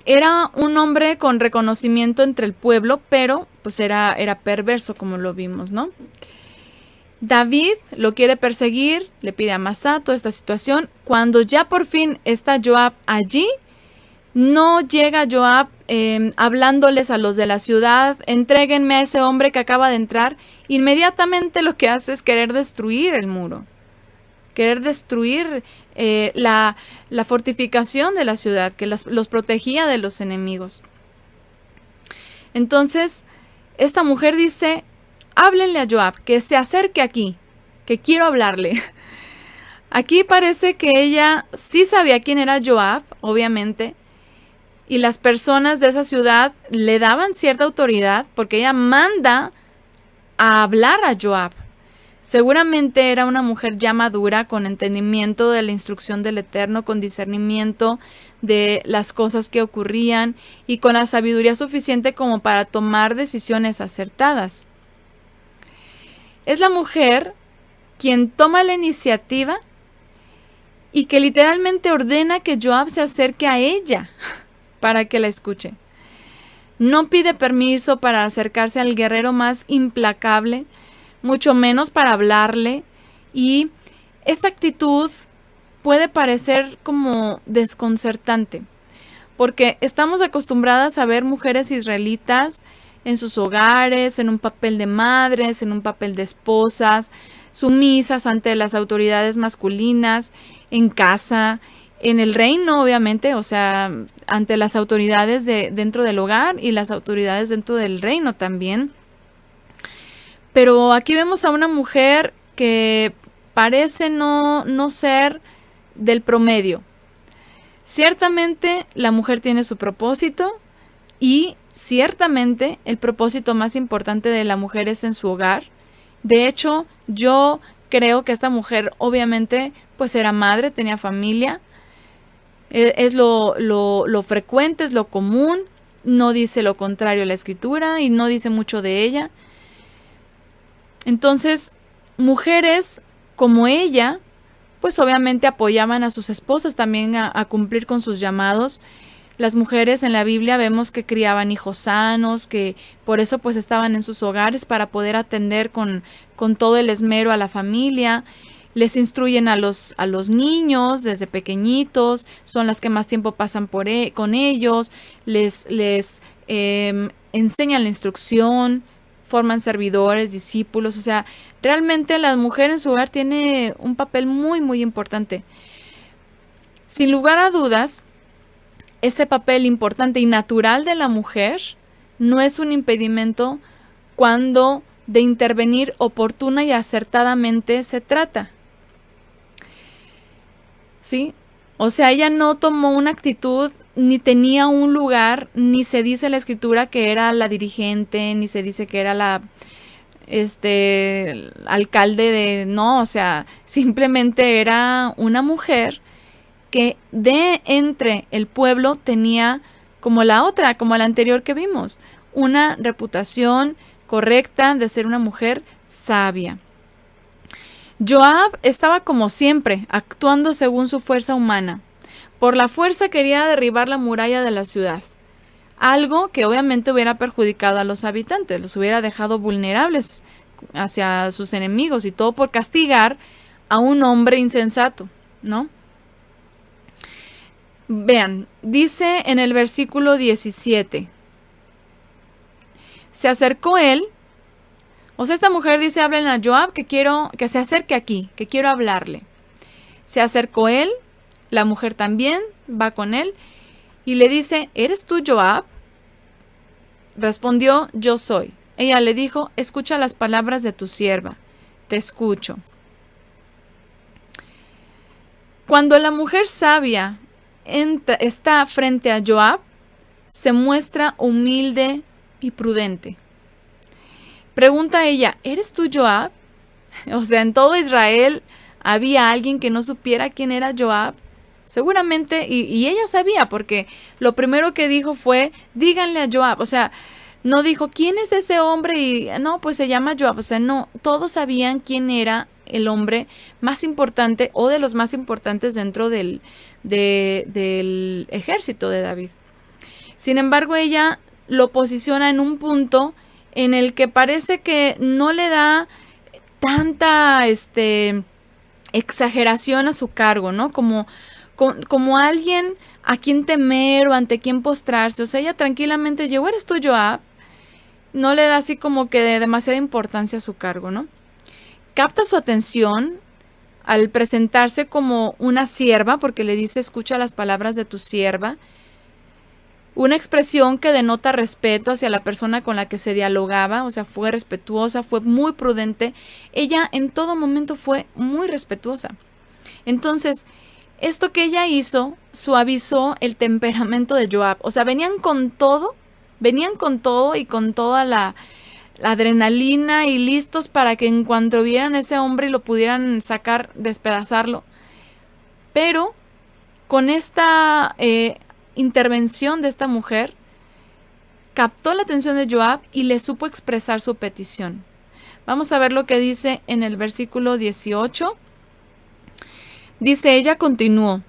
era un hombre con reconocimiento entre el pueblo, pero pues era perverso, como lo vimos, ¿no? David lo quiere perseguir, le pide a Amasa toda esta situación. Cuando ya por fin está Joab allí, no llega Joab hablándoles a los de la ciudad: entréguenme a ese hombre que acaba de entrar. Inmediatamente lo que hace es querer destruir el muro, querer destruir la fortificación de la ciudad que los protegía de los enemigos. Entonces, esta mujer dice: háblenle a Joab, que se acerque aquí, que quiero hablarle. Aquí parece que ella sí sabía quién era Joab, obviamente, y las personas de esa ciudad le daban cierta autoridad porque ella manda a hablar a Joab. Seguramente era una mujer ya madura, con entendimiento de la instrucción del Eterno, con discernimiento de las cosas que ocurrían y con la sabiduría suficiente como para tomar decisiones acertadas. Es la mujer quien toma la iniciativa y que literalmente ordena que Joab se acerque a ella para que la escuche. No pide permiso para acercarse al guerrero más implacable, mucho menos para hablarle, y esta actitud puede parecer como desconcertante, porque estamos acostumbradas a ver mujeres israelitas en sus hogares, en un papel de madres, en un papel de esposas, sumisas ante las autoridades masculinas, en casa, en el reino, obviamente, o sea, ante las autoridades dentro del hogar y las autoridades dentro del reino también. Pero aquí vemos a una mujer que parece no ser del promedio. Ciertamente la mujer tiene su propósito y ciertamente el propósito más importante de la mujer es en su hogar. De hecho, yo creo que esta mujer obviamente pues era madre, tenía familia. Es lo frecuente, es lo común. No dice lo contrario la escritura y no dice mucho de ella. Entonces, mujeres como ella, pues obviamente apoyaban a sus esposos también a cumplir con sus llamados. Las mujeres en la Biblia vemos que criaban hijos sanos, que por eso pues estaban en sus hogares para poder atender con todo el esmero a la familia. Les instruyen a los niños desde pequeñitos, son las que más tiempo pasan con ellos, les enseñan la instrucción, forman servidores, discípulos. O sea, realmente la mujer en su hogar tiene un papel muy, muy importante. Sin lugar a dudas, ese papel importante y natural de la mujer no es un impedimento cuando de intervenir oportuna y acertadamente se trata. ¿Sí? O sea, ella no tomó una actitud ni tenía un lugar, ni se dice en la escritura que era la dirigente, ni se dice que era la alcalde de, no, o sea, simplemente era una mujer que de entre el pueblo tenía como la otra, como la anterior que vimos, una reputación correcta de ser una mujer sabia. Joab estaba como siempre, actuando según su fuerza humana. Por la fuerza quería derribar la muralla de la ciudad, algo que obviamente hubiera perjudicado a los habitantes, los hubiera dejado vulnerables hacia sus enemigos y todo por castigar a un hombre insensato, ¿no? Vean, dice en el versículo 17, se acercó él, o sea, esta mujer dice, hablen a Joab que quiero que se acerque aquí, que quiero hablarle. Se acercó él, la mujer también va con él y le dice, ¿eres tú Joab? Respondió, yo soy. Ella le dijo, escucha las palabras de tu sierva, te escucho. Cuando la mujer sabia está frente a Joab, se muestra humilde y prudente. Pregunta a ella, ¿eres tú Joab? O sea, en todo Israel había alguien que no supiera quién era Joab. Seguramente, y ella sabía, porque lo primero que dijo fue, díganle a Joab. O sea, no dijo, ¿quién es ese hombre? Y no, pues se llama Joab. O sea, no, todos sabían quién era el hombre más importante o de los más importantes dentro del ejército de David. Sin embargo, ella lo posiciona en un punto en el que parece que no le da tanta exageración a su cargo, ¿no? Como alguien a quien temer o ante quien postrarse. O sea, ella tranquilamente llegó, ¿eres tú, Joab? No le da así como que de demasiada importancia a su cargo, ¿no? Capta su atención al presentarse como una sierva, porque le dice, escucha las palabras de tu sierva. Una expresión que denota respeto hacia la persona con la que se dialogaba, o sea, fue respetuosa, fue muy prudente. Ella en todo momento fue muy respetuosa. Entonces, esto que ella hizo suavizó el temperamento de Joab. O sea, venían con todo y con toda la adrenalina y listos para que en cuanto vieran a ese hombre y lo pudieran sacar, despedazarlo. Pero con esta intervención de esta mujer, captó la atención de Joab y le supo expresar su petición. Vamos a ver lo que dice en el versículo 18. Dice, ella continuó,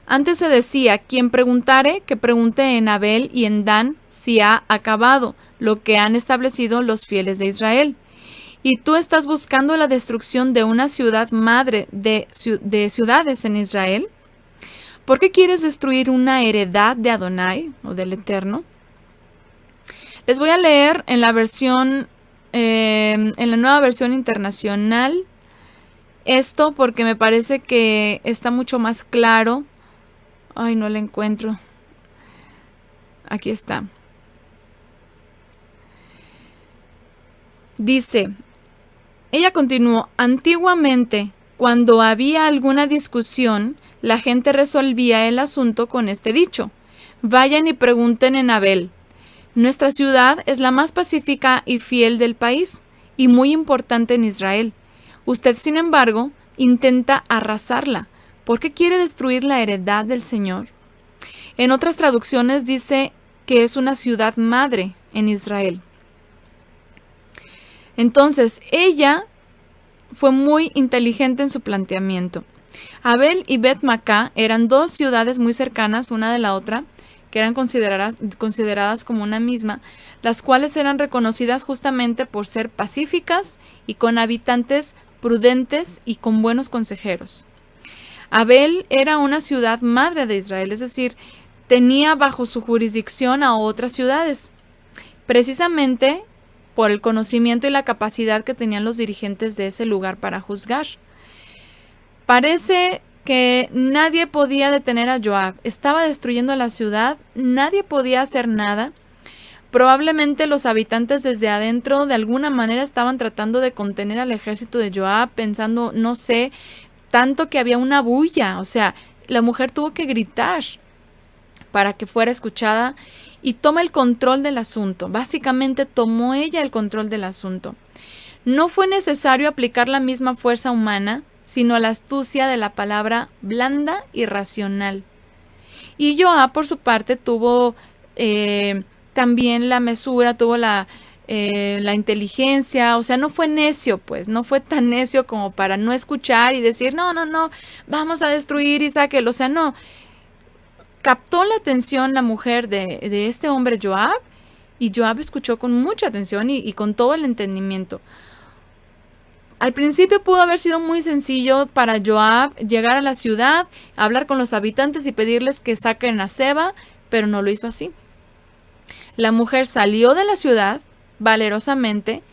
antes se decía, quien preguntare, que pregunte en Abel y en Dan si ha acabado lo que han establecido los fieles de Israel. Y tú estás buscando la destrucción de una ciudad madre de ciudades en Israel. ¿Por qué quieres destruir una heredad de Adonai o del Eterno? Les voy a leer en la versión, en la nueva versión internacional, esto porque me parece que está mucho más claro. Ay, no la encuentro. Aquí está. Dice, ella continuó, antiguamente, cuando había alguna discusión, la gente resolvía el asunto con este dicho, vayan y pregunten en Abel. Nuestra ciudad es la más pacífica y fiel del país y muy importante en Israel. Usted, sin embargo, intenta arrasarla. ¿Por qué quiere destruir la heredad del Señor? En otras traducciones dice que es una ciudad madre en Israel. Entonces, ella fue muy inteligente en su planteamiento. Abel y Bet-Macá eran dos ciudades muy cercanas una de la otra, que eran consideradas como una misma, las cuales eran reconocidas justamente por ser pacíficas y con habitantes prudentes y con buenos consejeros. Abel era una ciudad madre de Israel, es decir, tenía bajo su jurisdicción a otras ciudades, precisamente por el conocimiento y la capacidad que tenían los dirigentes de ese lugar para juzgar. Parece que nadie podía detener a Joab. Estaba destruyendo la ciudad, nadie podía hacer nada. Probablemente los habitantes desde adentro de alguna manera estaban tratando de contener al ejército de Joab, pensando, no sé, tanto que había una bulla. O sea, la mujer tuvo que gritar para que fuera escuchada y toma el control del asunto. Básicamente tomó ella el control del asunto. No fue necesario aplicar la misma fuerza humana, sino la astucia de la palabra blanda y racional. Y Joab, por su parte, tuvo también la mesura, tuvo la inteligencia, o sea, no fue necio, pues, no fue tan necio como para no escuchar y decir, no, vamos a destruir Isaac, o sea, no. Captó la atención la mujer de este hombre Joab, y Joab escuchó con mucha atención y con todo el entendimiento. Al principio pudo haber sido muy sencillo para Joab llegar a la ciudad, hablar con los habitantes y pedirles que saquen a Seba, pero no lo hizo así. La mujer salió de la ciudad valerosamente,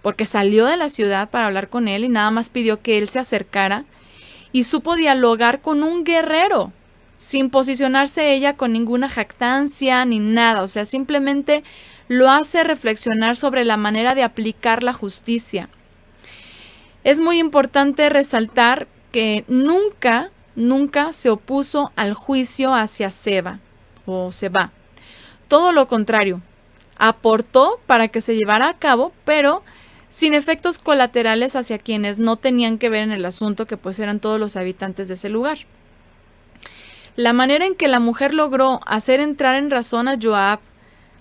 porque salió de la ciudad para hablar con él y nada más pidió que él se acercara, y supo dialogar con un guerrero, sin posicionarse ella con ninguna jactancia ni nada, o sea, simplemente lo hace reflexionar sobre la manera de aplicar la justicia. Es muy importante resaltar que nunca se opuso al juicio hacia Seba o Seba. Todo lo contrario, aportó para que se llevara a cabo, pero sin efectos colaterales hacia quienes no tenían que ver en el asunto, que pues eran todos los habitantes de ese lugar. La manera en que la mujer logró hacer entrar en razón a Joab,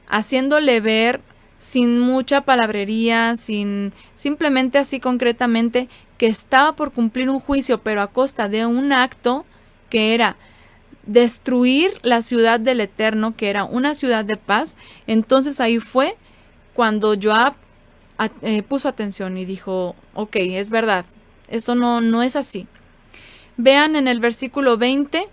haciéndole ver sin mucha palabrería, simplemente así concretamente, que estaba por cumplir un juicio, pero a costa de un acto que era destruir la ciudad del Eterno, que era una ciudad de paz. Entonces ahí fue cuando Joab puso atención y dijo, ok, es verdad, eso no es así. Vean en el versículo 20,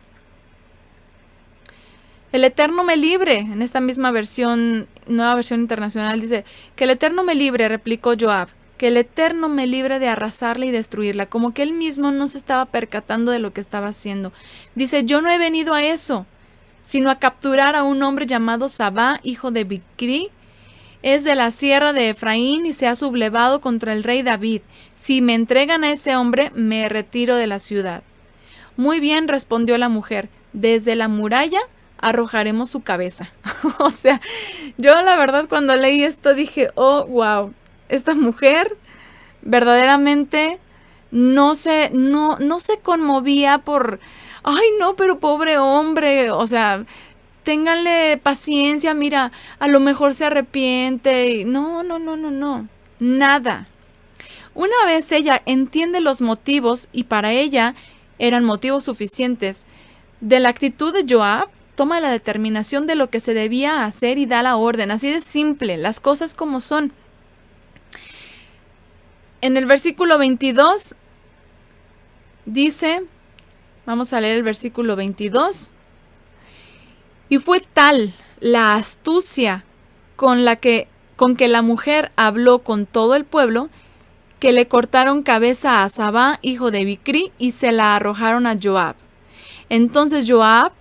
el Eterno me libre, en esta misma versión, nueva versión internacional, dice, que el Eterno me libre, replicó Joab, que el Eterno me libre de arrasarla y destruirla, como que él mismo no se estaba percatando de lo que estaba haciendo. Dice, yo no he venido a eso, sino a capturar a un hombre llamado Sabá, hijo de Bicri, es de la sierra de Efraín y se ha sublevado contra el rey David. Si me entregan a ese hombre, me retiro de la ciudad. Muy bien, respondió la mujer, desde la muralla arrojaremos su cabeza. O sea, yo la verdad cuando leí esto dije, oh, wow, esta mujer verdaderamente no se conmovía por, ay no, pero pobre hombre, o sea, ténganle paciencia, mira, a lo mejor se arrepiente, no, nada. Una vez ella entiende los motivos, y para ella eran motivos suficientes, de la actitud de Joab, toma la determinación de lo que se debía hacer y da la orden. Así de simple, las cosas como son. En el versículo 22 dice, vamos a leer el versículo 22. Y fue tal la astucia con que la mujer habló con todo el pueblo, que le cortaron cabeza a Sabá, hijo de Bicri, y se la arrojaron a Joab. Entonces Joab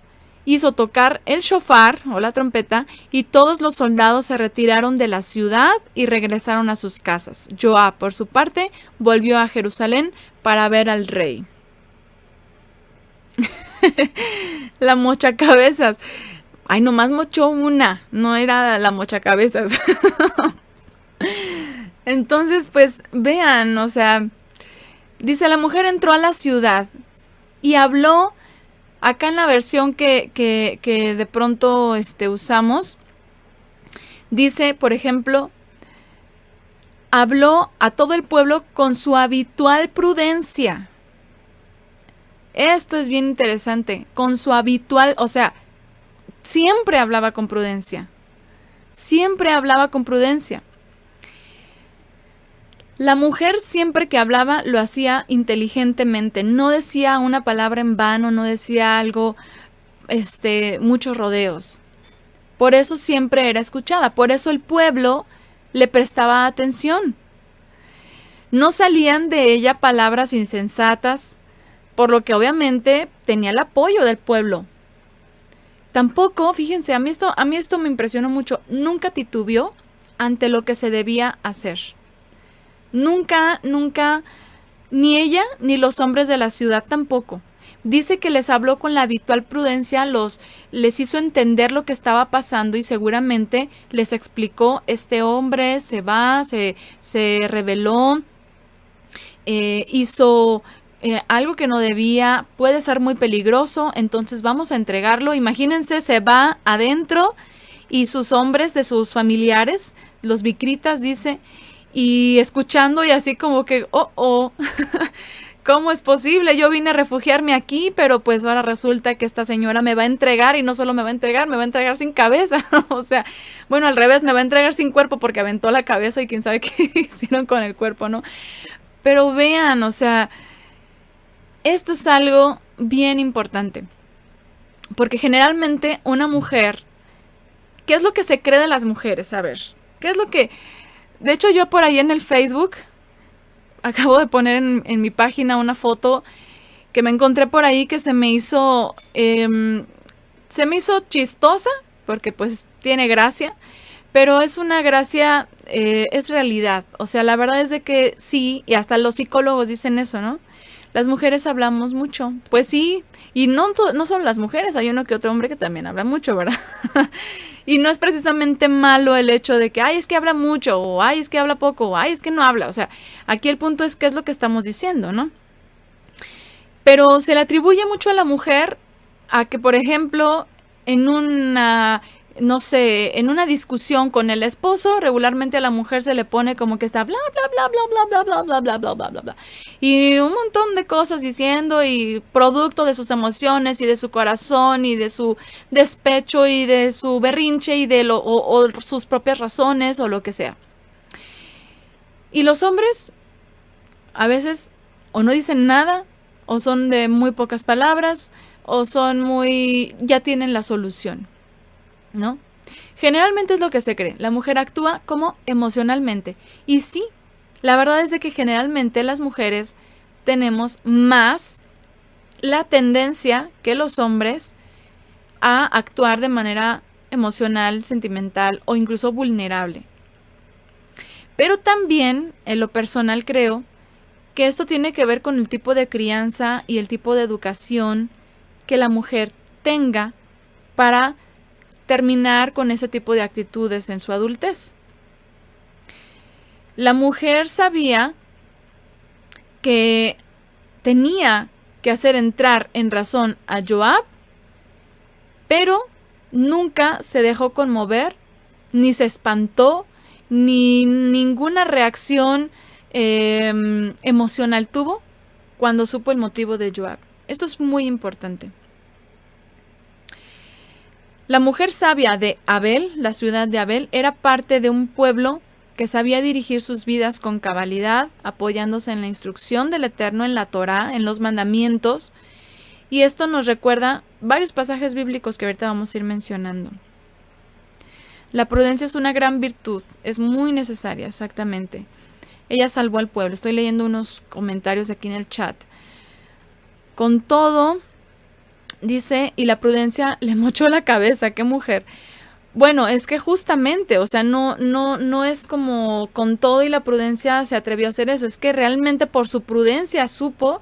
hizo tocar el shofar o la trompeta, y todos los soldados se retiraron de la ciudad y regresaron a sus casas. Joab, por su parte, volvió a Jerusalén para ver al rey. La mochacabezas. Ay, nomás mochó una, no era la mochacabezas. Entonces, pues, vean, o sea, dice, la mujer entró a la ciudad y habló. Acá en la versión que de pronto usamos, dice, por ejemplo, habló a todo el pueblo con su habitual prudencia. Esto es bien interesante, con su habitual, o sea, siempre hablaba con prudencia. Siempre hablaba con prudencia. La mujer siempre que hablaba lo hacía inteligentemente, no decía una palabra en vano, no decía algo, muchos rodeos. Por eso siempre era escuchada, por eso el pueblo le prestaba atención. No salían de ella palabras insensatas, por lo que obviamente tenía el apoyo del pueblo. Tampoco, fíjense, a mí esto me impresionó mucho, nunca titubeó ante lo que se debía hacer. Nunca, ni ella ni los hombres de la ciudad tampoco. Dice que les habló con la habitual prudencia, les hizo entender lo que estaba pasando y seguramente les explicó, este hombre se va, se rebeló, hizo algo que no debía, puede ser muy peligroso, entonces vamos a entregarlo. Imagínense, se va adentro y sus hombres de sus familiares, los vicritas, dice, y escuchando y así como que, ¿cómo es posible? Yo vine a refugiarme aquí, pero pues ahora resulta que esta señora me va a entregar y no solo me va a entregar sin cabeza. O sea, bueno, al revés, me va a entregar sin cuerpo porque aventó la cabeza y quién sabe qué hicieron con el cuerpo, ¿no? Pero vean, o sea, esto es algo bien importante. Porque generalmente una mujer, ¿qué es lo que se cree de las mujeres? A ver, ¿qué es lo que... De hecho, yo por ahí en el Facebook acabo de poner en mi página una foto que me encontré por ahí que se me hizo chistosa, porque pues tiene gracia, pero es una gracia, es realidad. O sea, la verdad es de que sí, y hasta los psicólogos dicen eso, ¿no? Las mujeres hablamos mucho. Pues sí, y no solo las mujeres, hay uno que otro hombre que también habla mucho, ¿verdad? Y no es precisamente malo el hecho de que, ay, es que habla mucho, o ay, es que habla poco, o ay, es que no habla. O sea, aquí el punto es qué es lo que estamos diciendo, ¿no? Pero se le atribuye mucho a la mujer a que, por ejemplo, en una, no sé, en una discusión con el esposo, regularmente a la mujer se le pone como que está bla, bla, bla, bla, bla, bla, bla, bla, bla, bla, bla, bla, bla. Y un montón de cosas diciendo y producto de sus emociones y de su corazón y de su despecho y de su berrinche y de o sus propias razones o lo que sea. Y los hombres a veces o no dicen nada o son de muy pocas palabras o son ya tienen la solución, ¿no? Generalmente es lo que se cree. La mujer actúa como emocionalmente. Y sí, la verdad es de que generalmente las mujeres tenemos más la tendencia que los hombres a actuar de manera emocional, sentimental o incluso vulnerable. Pero también, en lo personal, creo que esto tiene que ver con el tipo de crianza y el tipo de educación que la mujer tenga para terminar con ese tipo de actitudes en su adultez. La mujer sabía que tenía que hacer entrar en razón a Joab, pero nunca se dejó conmover, ni se espantó, ni ninguna reacción emocional tuvo cuando supo el motivo de Joab. Esto es muy importante. La mujer sabia de Abel, la ciudad de Abel, era parte de un pueblo que sabía dirigir sus vidas con cabalidad, apoyándose en la instrucción del Eterno en la Torá, en los mandamientos, y esto nos recuerda varios pasajes bíblicos que ahorita vamos a ir mencionando. La prudencia es una gran virtud, es muy necesaria, exactamente. Ella salvó al pueblo. Estoy leyendo unos comentarios aquí en el chat. Con todo, dice, y la prudencia le mochó la cabeza. ¡Qué mujer! Bueno, es que justamente, o sea, no es como con todo y la prudencia se atrevió a hacer eso. Es que realmente por su prudencia supo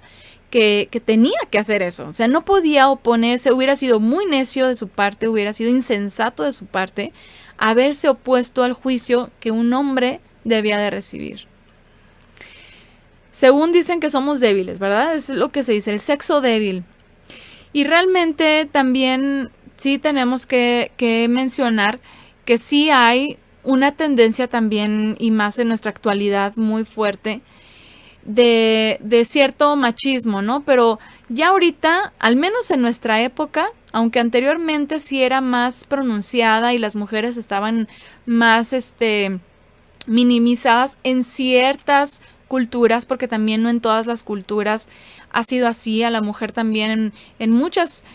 que tenía que hacer eso. O sea, no podía oponerse. Hubiera sido muy necio de su parte, hubiera sido insensato de su parte haberse opuesto al juicio que un hombre debía de recibir. Según dicen que somos débiles, ¿verdad? Es lo que se dice, el sexo débil. Y realmente también sí tenemos que mencionar que sí hay una tendencia también, y más en nuestra actualidad muy fuerte, de cierto machismo, ¿no? Pero ya ahorita, al menos en nuestra época, aunque anteriormente sí era más pronunciada y las mujeres estaban más minimizadas en ciertas culturas, porque también no en todas las culturas ha sido así. A la mujer también en muchas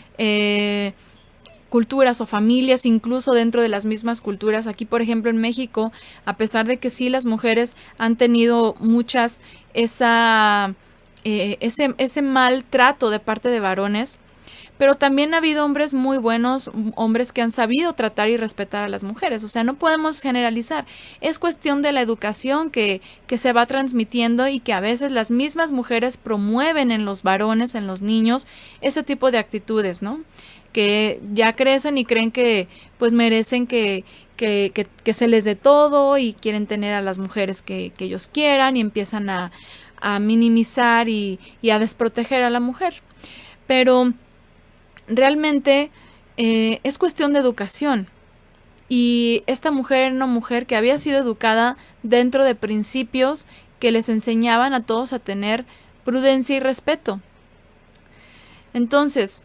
culturas o familias, incluso dentro de las mismas culturas. Aquí, por ejemplo, en México, a pesar de que sí las mujeres han tenido muchas ese maltrato de parte de varones, pero también ha habido hombres muy buenos, hombres que han sabido tratar y respetar a las mujeres. O sea, no podemos generalizar. Es cuestión de la educación que se va transmitiendo y que a veces las mismas mujeres promueven en los varones, en los niños, ese tipo de actitudes, ¿no? Que ya crecen y creen que pues merecen que se les dé todo y quieren tener a las mujeres que ellos quieran y empiezan a minimizar y a desproteger a la mujer. Pero realmente es cuestión de educación. Y esta mujer era una mujer que había sido educada dentro de principios que les enseñaban a todos a tener prudencia y respeto. Entonces,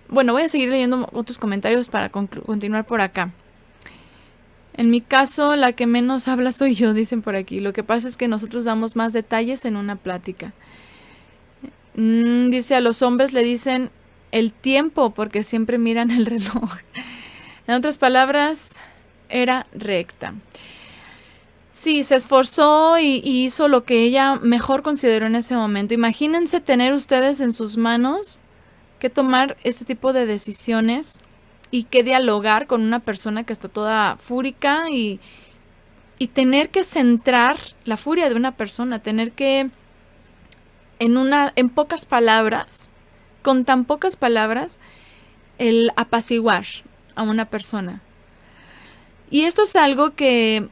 bueno, voy a seguir leyendo otros comentarios para continuar por acá. En mi caso, la que menos habla soy yo, dicen por aquí. Lo que pasa es que nosotros damos más detalles en una plática. Dice, a los hombres le dicen el tiempo porque siempre miran el reloj. En otras palabras, era recta. Sí, se esforzó y hizo lo que ella mejor consideró en ese momento. Imagínense tener ustedes en sus manos que tomar este tipo de decisiones y que dialogar con una persona que está toda fúrica y tener que centrar la furia de una persona, tener que en pocas palabras, con tan pocas palabras, el apaciguar a una persona. Y esto es algo que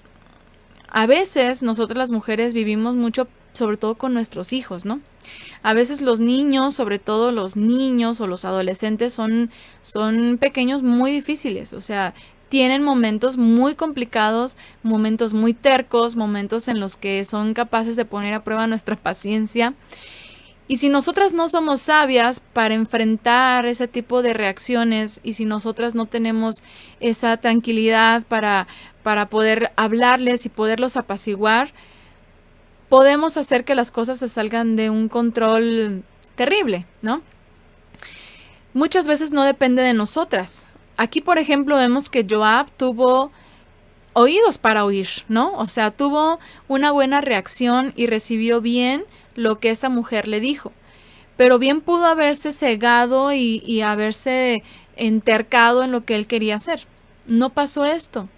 a veces nosotras las mujeres vivimos mucho, sobre todo con nuestros hijos, ¿no? A veces los niños, sobre todo los niños o los adolescentes, son pequeños muy difíciles, o sea, tienen momentos muy complicados, momentos muy tercos, momentos en los que son capaces de poner a prueba nuestra paciencia. Y si nosotras no somos sabias para enfrentar ese tipo de reacciones y si nosotras no tenemos esa tranquilidad para poder hablarles y poderlos apaciguar, podemos hacer que las cosas se salgan de un control terrible, ¿no? Muchas veces no depende de nosotras. Aquí, por ejemplo, vemos que Joab tuvo oídos para oír, ¿no? O sea, tuvo una buena reacción y recibió bien lo que esa mujer le dijo. Pero bien pudo haberse cegado y haberse entercado en lo que él quería hacer. No pasó esto.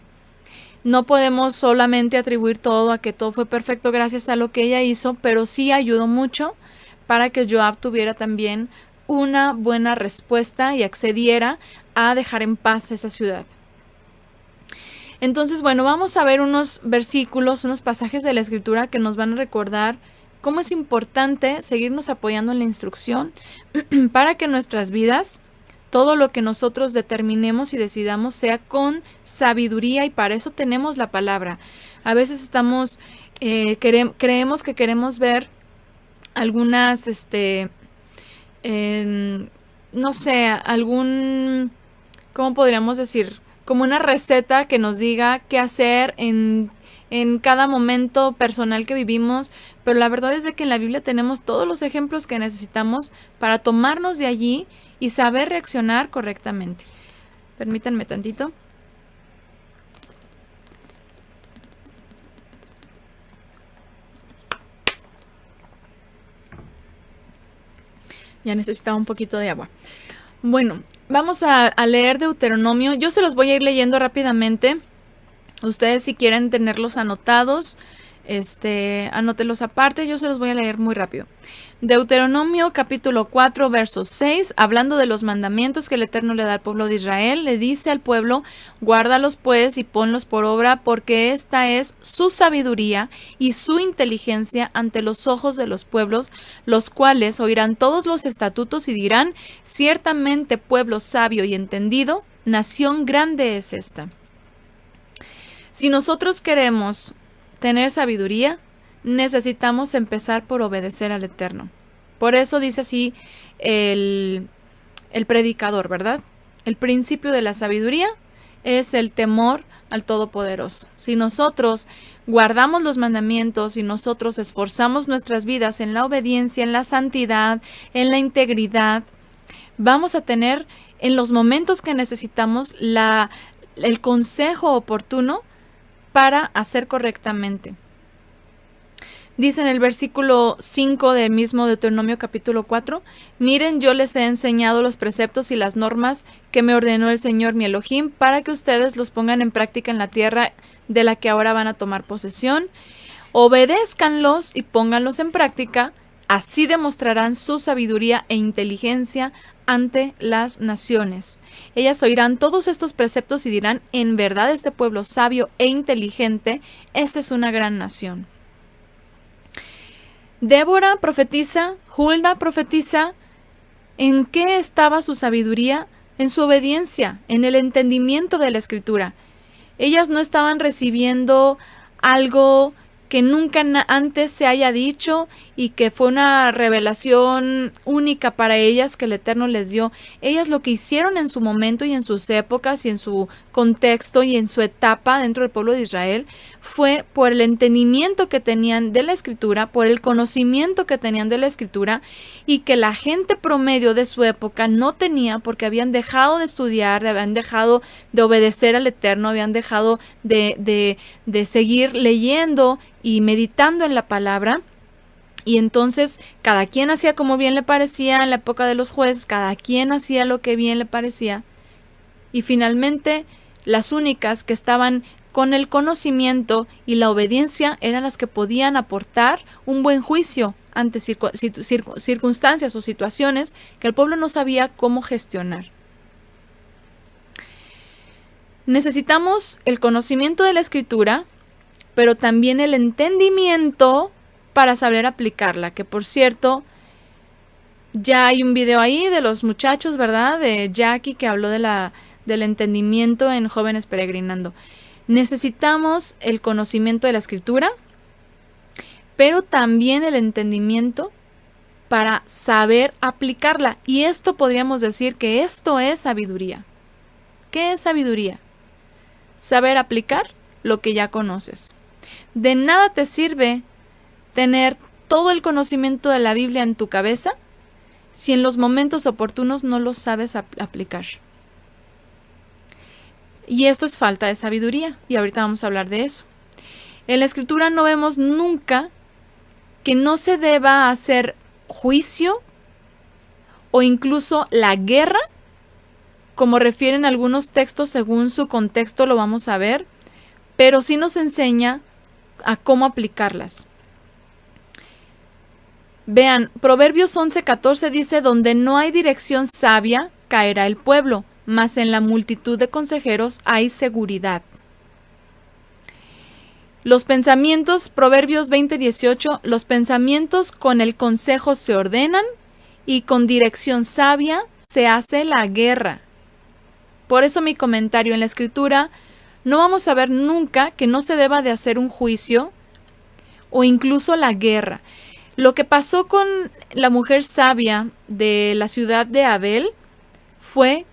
No podemos solamente atribuir todo a que todo fue perfecto gracias a lo que ella hizo, pero sí ayudó mucho para que Joab tuviera también una buena respuesta y accediera a dejar en paz esa ciudad. Entonces, bueno, vamos a ver unos versículos, unos pasajes de la Escritura que nos van a recordar cómo es importante seguirnos apoyando en la instrucción para que nuestras vidas, todo lo que nosotros determinemos y decidamos sea con sabiduría, y para eso tenemos la palabra. A veces estamos, creemos que queremos ver algunas, no sé, ¿cómo podríamos decir? Como una receta que nos diga qué hacer en cada momento personal que vivimos, pero la verdad es de que en la Biblia tenemos todos los ejemplos que necesitamos para tomarnos de allí y saber reaccionar correctamente. Permítanme tantito. Ya necesitaba un poquito de agua. Bueno, vamos a leer Deuteronomio. Yo se los voy a ir leyendo rápidamente. Ustedes, si quieren tenerlos anotados, anótelos aparte. Yo se los voy a leer muy rápido. Deuteronomio capítulo 4 verso 6, hablando de los mandamientos que el Eterno le da al pueblo de Israel, le dice al pueblo: guárdalos pues y ponlos por obra, porque esta es su sabiduría y su inteligencia ante los ojos de los pueblos, los cuales oirán todos los estatutos y dirán: ciertamente pueblo sabio y entendido, nación grande es esta. Si nosotros queremos tener sabiduría, necesitamos empezar por obedecer al Eterno. Por eso dice así el predicador, ¿verdad? El principio de la sabiduría es el temor al Todopoderoso. Si nosotros guardamos los mandamientos y nosotros esforzamos nuestras vidas en la obediencia, en la santidad, en la integridad, vamos a tener en los momentos que necesitamos el consejo oportuno para hacer correctamente. Dice en el versículo 5 del mismo Deuteronomio capítulo 4, miren, yo les he enseñado los preceptos y las normas que me ordenó el Señor mi Elohim para que ustedes los pongan en práctica en la tierra de la que ahora van a tomar posesión. Obedézcanlos y pónganlos en práctica, así demostrarán su sabiduría e inteligencia ante las naciones. Ellas oirán todos estos preceptos y dirán, en verdad este pueblo sabio e inteligente, esta es una gran nación. Débora profetiza, Hulda profetiza. ¿En qué estaba su sabiduría? En su obediencia, en el entendimiento de la Escritura. Ellas no estaban recibiendo algo que nunca antes se haya dicho y que fue una revelación única para ellas que el Eterno les dio. Ellas lo que hicieron en su momento y en sus épocas y en su contexto y en su etapa dentro del pueblo de Israel fue por el entendimiento que tenían de la Escritura, por el conocimiento que tenían de la Escritura y que la gente promedio de su época no tenía porque habían dejado de estudiar, habían dejado de obedecer al Eterno, habían dejado de seguir leyendo y meditando en la palabra. Y entonces cada quien hacía como bien le parecía en la época de los jueces, cada quien hacía lo que bien le parecía. Y finalmente las únicas que estaban con el conocimiento y la obediencia eran las que podían aportar un buen juicio ante circunstancias o situaciones que el pueblo no sabía cómo gestionar. Necesitamos el conocimiento de la Escritura, pero también el entendimiento para saber aplicarla, que por cierto, ya hay un video ahí de los muchachos, ¿verdad? De Jackie que habló del entendimiento en Jóvenes Peregrinando. Necesitamos el conocimiento de la Escritura, pero también el entendimiento para saber aplicarla. Y esto podríamos decir que esto es sabiduría. ¿Qué es sabiduría? Saber aplicar lo que ya conoces. De nada te sirve tener todo el conocimiento de la Biblia en tu cabeza si en los momentos oportunos no lo sabes aplicar. Y esto es falta de sabiduría, y ahorita vamos a hablar de eso. En la Escritura no vemos nunca que no se deba hacer juicio o incluso la guerra, como refieren algunos textos según su contexto, lo vamos a ver, pero sí nos enseña a cómo aplicarlas. Vean, Proverbios 11:14 dice, donde no hay dirección sabia, caerá el pueblo, mas en la multitud de consejeros hay seguridad. Los pensamientos, Proverbios 20:18, los pensamientos con el consejo se ordenan y con dirección sabia se hace la guerra. Por eso mi comentario en la Escritura, no vamos a ver nunca que no se deba de hacer un juicio o incluso la guerra. Lo que pasó con la mujer sabia de la ciudad de Abel fue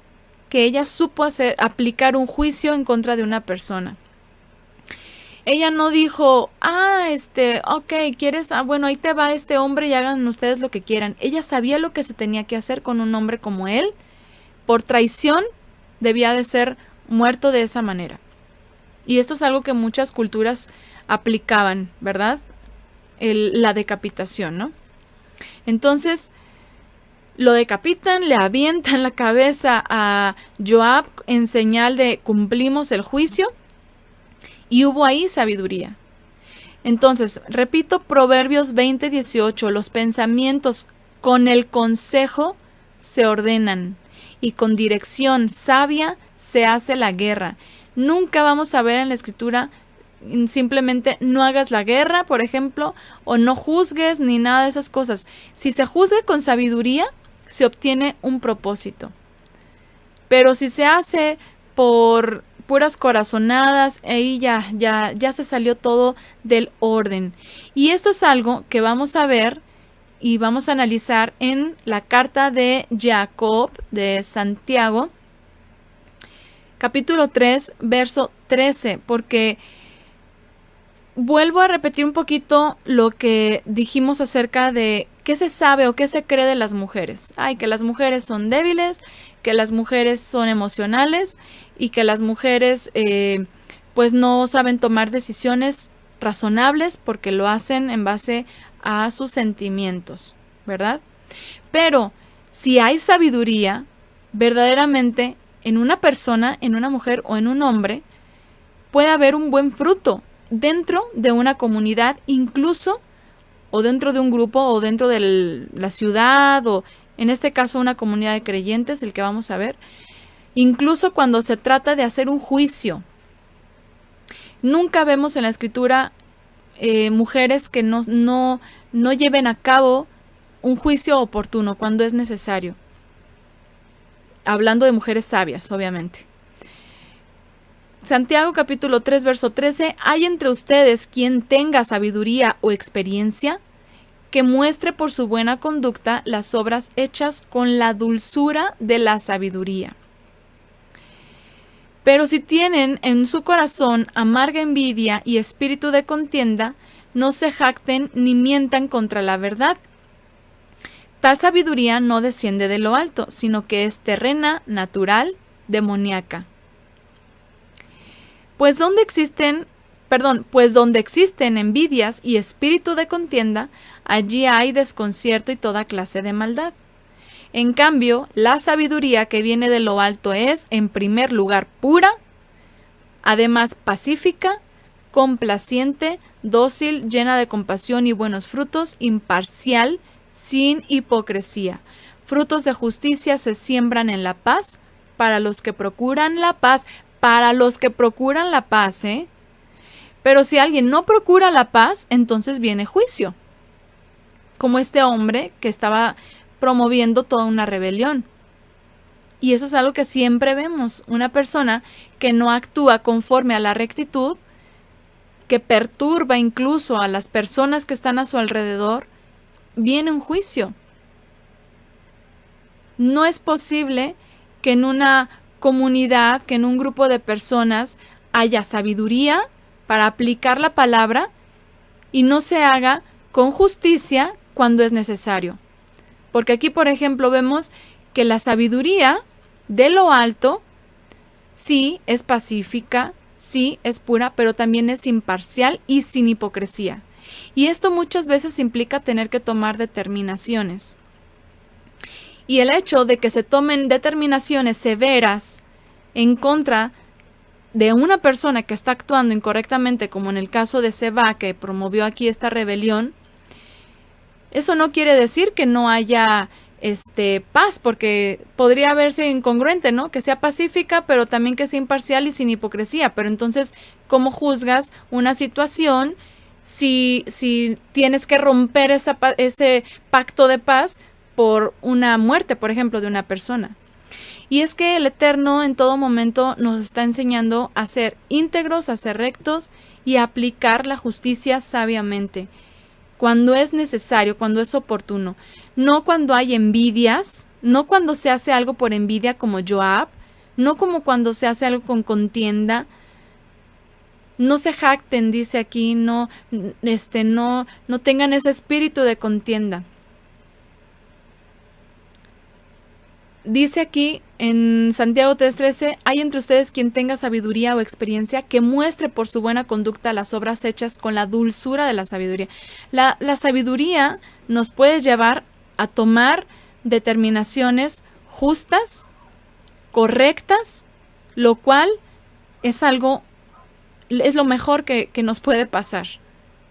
que ella supo aplicar un juicio en contra de una persona. Ella no dijo, ok, ¿quieres? Bueno, ahí te va este hombre y hagan ustedes lo que quieran. Ella sabía lo que se tenía que hacer con un hombre como él. Por traición debía de ser muerto de esa manera. Y esto es algo que muchas culturas aplicaban, ¿verdad? La decapitación, ¿no? Entonces, lo decapitan, le avientan la cabeza a Joab en señal de cumplimos el juicio, y hubo ahí sabiduría. Entonces, repito, Proverbios 20:18, los pensamientos con el consejo se ordenan y con dirección sabia se hace la guerra. Nunca vamos a ver en la Escritura simplemente no hagas la guerra, por ejemplo, o no juzgues ni nada de esas cosas. Si se juzga con sabiduría, se obtiene un propósito. Pero si se hace por puras corazonadas, ahí ya se salió todo del orden. Y esto es algo que vamos a ver y vamos a analizar en la carta de Jacob, de Santiago, capítulo 3, verso 13, porque vuelvo a repetir un poquito lo que dijimos acerca de qué se sabe o qué se cree de las mujeres. Que las mujeres son débiles, que las mujeres son emocionales y que las mujeres pues no saben tomar decisiones razonables porque lo hacen en base a sus sentimientos, ¿verdad? Pero si hay sabiduría verdaderamente en una persona, en una mujer o en un hombre, puede haber un buen fruto dentro de una comunidad, incluso o dentro de un grupo o dentro de la ciudad o en este caso una comunidad de creyentes, el que vamos a ver, incluso cuando se trata de hacer un juicio. Nunca vemos en la escritura mujeres que no lleven a cabo un juicio oportuno cuando es necesario. Hablando de mujeres sabias, obviamente. Santiago capítulo 3, verso 13, ¿hay entre ustedes quien tenga sabiduría o experiencia? Que muestre por su buena conducta las obras hechas con la dulzura de la sabiduría. Pero si tienen en su corazón amarga envidia y espíritu de contienda, no se jacten ni mientan contra la verdad. Tal sabiduría no desciende de lo alto, sino que es terrena, natural, demoníaca. Pues donde existen envidias y espíritu de contienda, allí hay desconcierto y toda clase de maldad. En cambio, la sabiduría que viene de lo alto es, en primer lugar, pura, además pacífica, complaciente, dócil, llena de compasión y buenos frutos, imparcial, sin hipocresía. Frutos de justicia se siembran en la paz para los que procuran la paz. Para los que procuran la paz, ¿eh? Pero si alguien no procura la paz, entonces viene juicio. Como este hombre que estaba promoviendo toda una rebelión. Y eso es algo que siempre vemos. Una persona que no actúa conforme a la rectitud, que perturba incluso a las personas que están a su alrededor, viene un juicio. No es posible que en una comunidad, que en un grupo de personas haya sabiduría para aplicar la palabra y no se haga con justicia cuando es necesario. Porque aquí, por ejemplo, vemos que la sabiduría de lo alto sí es pacífica, sí es pura, pero también es imparcial y sin hipocresía. Y esto muchas veces implica tener que tomar determinaciones. Y el hecho de que se tomen determinaciones severas en contra de una persona que está actuando incorrectamente, como en el caso de Seba, que promovió aquí esta rebelión, eso no quiere decir que no haya paz, porque podría verse incongruente, ¿no? Que sea pacífica, pero también que sea imparcial y sin hipocresía. Pero entonces, ¿cómo juzgas una situación si tienes que romper ese pacto de paz por una muerte, por ejemplo, de una persona? Y es que el Eterno en todo momento nos está enseñando a ser íntegros, a ser rectos y a aplicar la justicia sabiamente, cuando es necesario, cuando es oportuno. No cuando hay envidias, no cuando se hace algo por envidia como Joab, no como cuando se hace algo con contienda. No se jacten, dice aquí, no tengan ese espíritu de contienda. Dice aquí en Santiago 3:13, ¿hay entre ustedes quien tenga sabiduría o experiencia que muestre por su buena conducta las obras hechas con la dulzura de la sabiduría? La sabiduría nos puede llevar a tomar determinaciones justas, correctas, lo cual es lo mejor que nos puede pasar.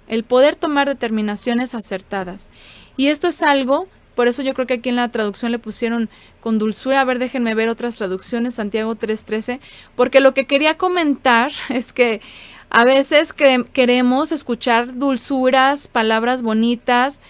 El poder tomar determinaciones acertadas. Y esto es algo. Por eso yo creo que aquí en la traducción le pusieron con dulzura. A ver, déjenme ver otras traducciones, Santiago 3:13, porque lo que quería comentar es que a veces queremos escuchar dulzuras, palabras bonitas,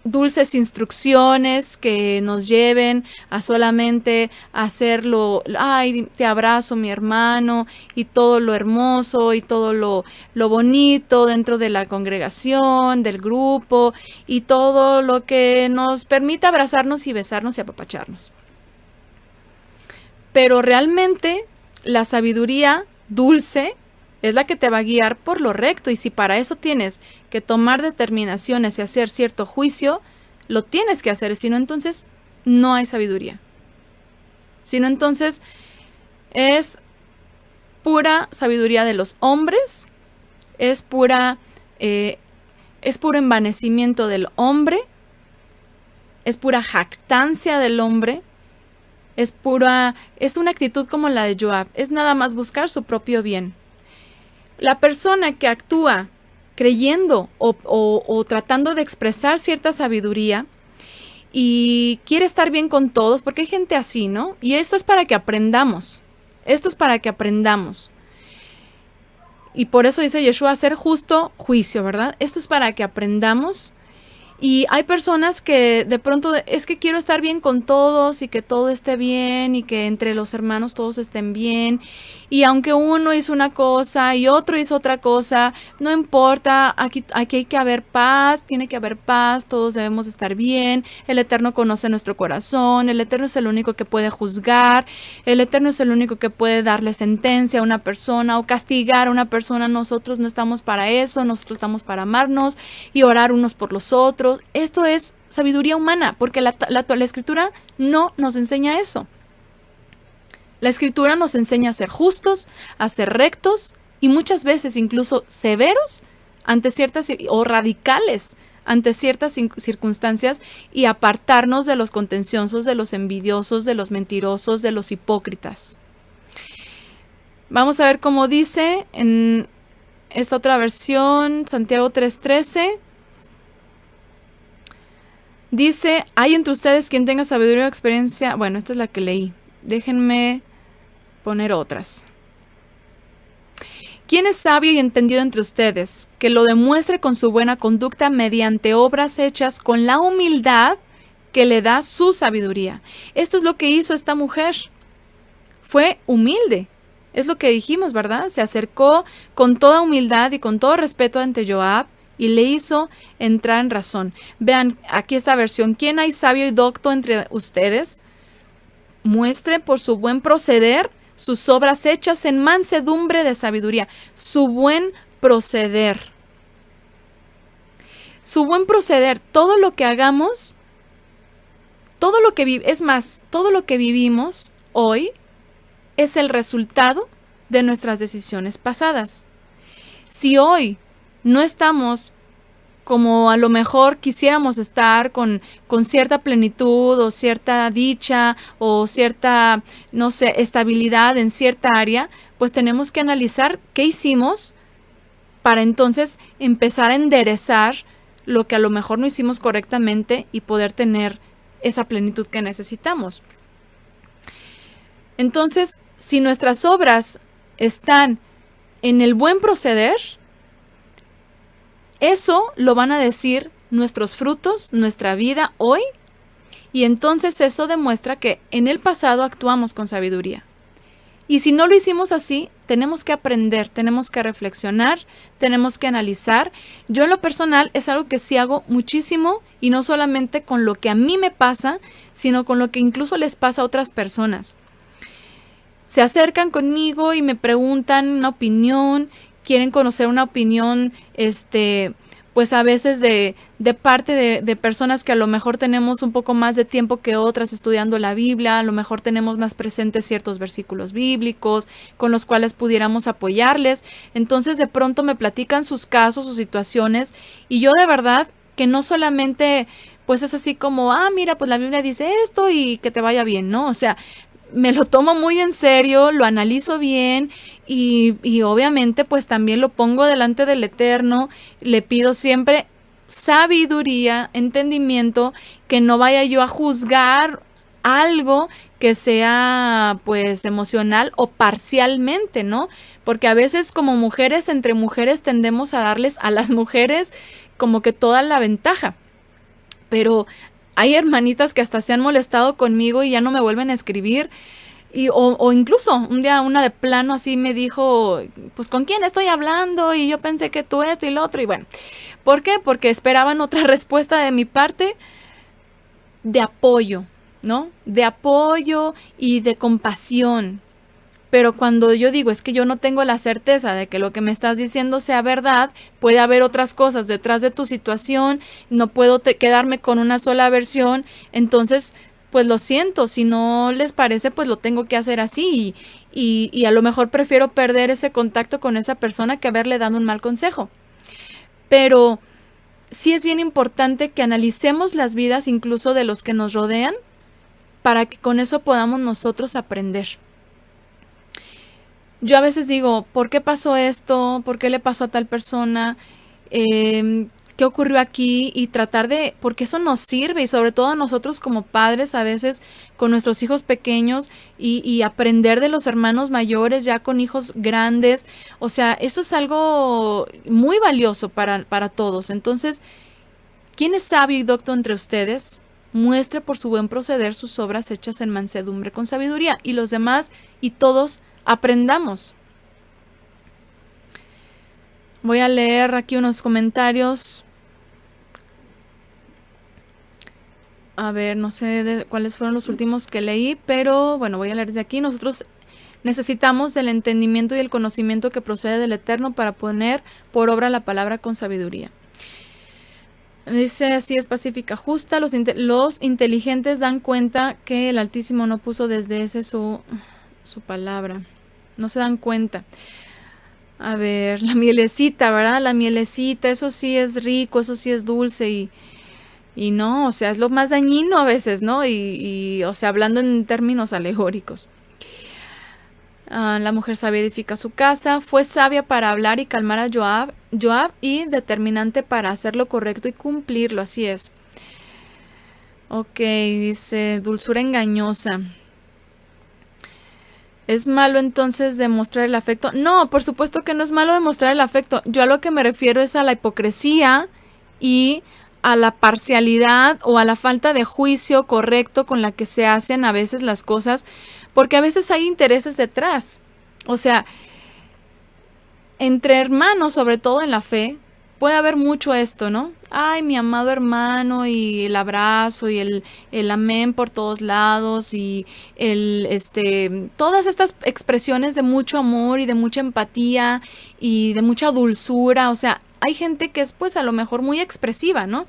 dulces instrucciones que nos lleven a solamente hacerlo, ay, te abrazo mi hermano, y todo lo hermoso y todo lo bonito dentro de la congregación, del grupo, y todo lo que nos permita abrazarnos y besarnos y apapacharnos. Pero realmente la sabiduría dulce es la que te va a guiar por lo recto, y si para eso tienes que tomar determinaciones y hacer cierto juicio, lo tienes que hacer, si no entonces no hay sabiduría. Si no entonces es pura sabiduría de los hombres, es pura, es puro envanecimiento del hombre, es pura jactancia del hombre, es una actitud como la de Joab, es nada más buscar su propio bien. La persona que actúa creyendo o tratando de expresar cierta sabiduría y quiere estar bien con todos, porque hay gente así, ¿no? Y esto es para que aprendamos. Esto es para que aprendamos. Y por eso dice Yeshua, hacer justo juicio, ¿verdad? Esto es para que aprendamos. Y hay personas que de pronto es que quiero estar bien con todos y que todo esté bien y que entre los hermanos todos estén bien. Y aunque uno hizo una cosa y otro hizo otra cosa, no importa, aquí hay que haber paz, tiene que haber paz, todos debemos estar bien. El Eterno conoce nuestro corazón, el Eterno es el único que puede juzgar, el Eterno es el único que puede darle sentencia a una persona o castigar a una persona. Nosotros no estamos para eso, nosotros estamos para amarnos y orar unos por los otros. Esto es sabiduría humana, porque la Escritura no nos enseña eso. La Escritura nos enseña a ser justos, a ser rectos y muchas veces incluso severos ante ciertas o radicales ante ciertas circunstancias y apartarnos de los contenciosos, de los envidiosos, de los mentirosos, de los hipócritas. Vamos a ver cómo dice en esta otra versión, Santiago 3:13. Dice, ¿hay entre ustedes quien tenga sabiduría o experiencia? Bueno, esta es la que leí. Déjenme poner otras. ¿Quién es sabio y entendido entre ustedes? Que lo demuestre con su buena conducta mediante obras hechas con la humildad que le da su sabiduría. Esto es lo que hizo esta mujer. Fue humilde. Es lo que dijimos, ¿verdad? Se acercó con toda humildad y con todo respeto ante Joab y le hizo entrar en razón. Vean, aquí esta versión. ¿Quién hay sabio y docto entre ustedes? Muestre por su buen proceder sus obras hechas en mansedumbre de sabiduría. Su buen proceder. Su buen proceder. Todo lo que hagamos, todo lo que vivimos hoy es el resultado de nuestras decisiones pasadas. Si hoy no estamos como a lo mejor quisiéramos estar con cierta plenitud o cierta dicha o cierta, no sé, estabilidad en cierta área, pues tenemos que analizar qué hicimos para entonces empezar a enderezar lo que a lo mejor no hicimos correctamente y poder tener esa plenitud que necesitamos. Entonces, si nuestras obras están en el buen proceder, eso lo van a decir nuestros frutos, nuestra vida hoy, y entonces eso demuestra que en el pasado actuamos con sabiduría. Y si no lo hicimos así, tenemos que aprender, tenemos que reflexionar, tenemos que analizar. Yo en lo personal es algo que sí hago muchísimo y no solamente con lo que a mí me pasa, sino con lo que incluso les pasa a otras personas. Se acercan conmigo y me preguntan una opinión, quieren conocer una opinión, pues a veces de parte de personas que a lo mejor tenemos un poco más de tiempo que otras estudiando la Biblia, a lo mejor tenemos más presentes ciertos versículos bíblicos con los cuales pudiéramos apoyarles. Entonces de pronto me platican sus casos, sus situaciones, y yo de verdad que no solamente pues es así como, mira, pues la Biblia dice esto y que te vaya bien, ¿no? O sea, me lo tomo muy en serio, lo analizo bien y obviamente pues también lo pongo delante del Eterno, le pido siempre sabiduría, entendimiento, que no vaya yo a juzgar algo que sea pues emocional o parcialmente, ¿no? Porque a veces como mujeres, entre mujeres tendemos a darles a las mujeres como que toda la ventaja, pero hay hermanitas que hasta se han molestado conmigo y ya no me vuelven a escribir. O incluso un día una de plano así me dijo, pues ¿con quién estoy hablando? Y yo pensé que tú esto y lo otro. Y bueno, ¿por qué? Porque esperaban otra respuesta de mi parte de apoyo, ¿no? De apoyo y de compasión. Pero cuando yo digo es que yo no tengo la certeza de que lo que me estás diciendo sea verdad, puede haber otras cosas detrás de tu situación, no puedo quedarme con una sola versión, entonces pues lo siento, si no les parece, pues lo tengo que hacer así y a lo mejor prefiero perder ese contacto con esa persona que haberle dado un mal consejo. Pero sí es bien importante que analicemos las vidas incluso de los que nos rodean para que con eso podamos nosotros aprender. Yo a veces digo, ¿por qué pasó esto? ¿Por qué le pasó a tal persona? ¿Qué ocurrió aquí? Y tratar de, porque eso nos sirve y sobre todo a nosotros como padres a veces con nuestros hijos pequeños y aprender de los hermanos mayores ya con hijos grandes. O sea, eso es algo muy valioso para todos. Entonces, ¿quién es sabio y docto entre ustedes? Muestre por su buen proceder sus obras hechas en mansedumbre con sabiduría y los demás y todos aprendamos. Voy a leer aquí unos comentarios. A ver, no sé cuáles fueron los últimos que leí, pero bueno, voy a leer desde aquí. Nosotros necesitamos del entendimiento y el conocimiento que procede del Eterno para poner por obra la palabra con sabiduría. Dice, así es pacífica, justa. Los inteligentes dan cuenta que el Altísimo no puso desde ese su palabra. No se dan cuenta. A ver, la mielecita, ¿verdad? La mielecita, eso sí es rico, eso sí es dulce y no, o sea, es lo más dañino a veces, ¿no? O sea, hablando en términos alegóricos. La mujer sabia edifica su casa, fue sabia para hablar y calmar a Joab y determinante para hacer lo correcto y cumplirlo, así es. Ok, dice, dulzura engañosa. ¿Es malo entonces demostrar el afecto? No, por supuesto que no es malo demostrar el afecto. Yo a lo que me refiero es a la hipocresía y a la parcialidad o a la falta de juicio correcto con la que se hacen a veces las cosas, porque a veces hay intereses detrás. O sea, entre hermanos, sobre todo en la fe, puede haber mucho esto, ¿no? Ay, mi amado hermano, y el abrazo y el amén por todos lados y todas estas expresiones de mucho amor y de mucha empatía y de mucha dulzura. O sea, hay gente que es pues a lo mejor muy expresiva, ¿no?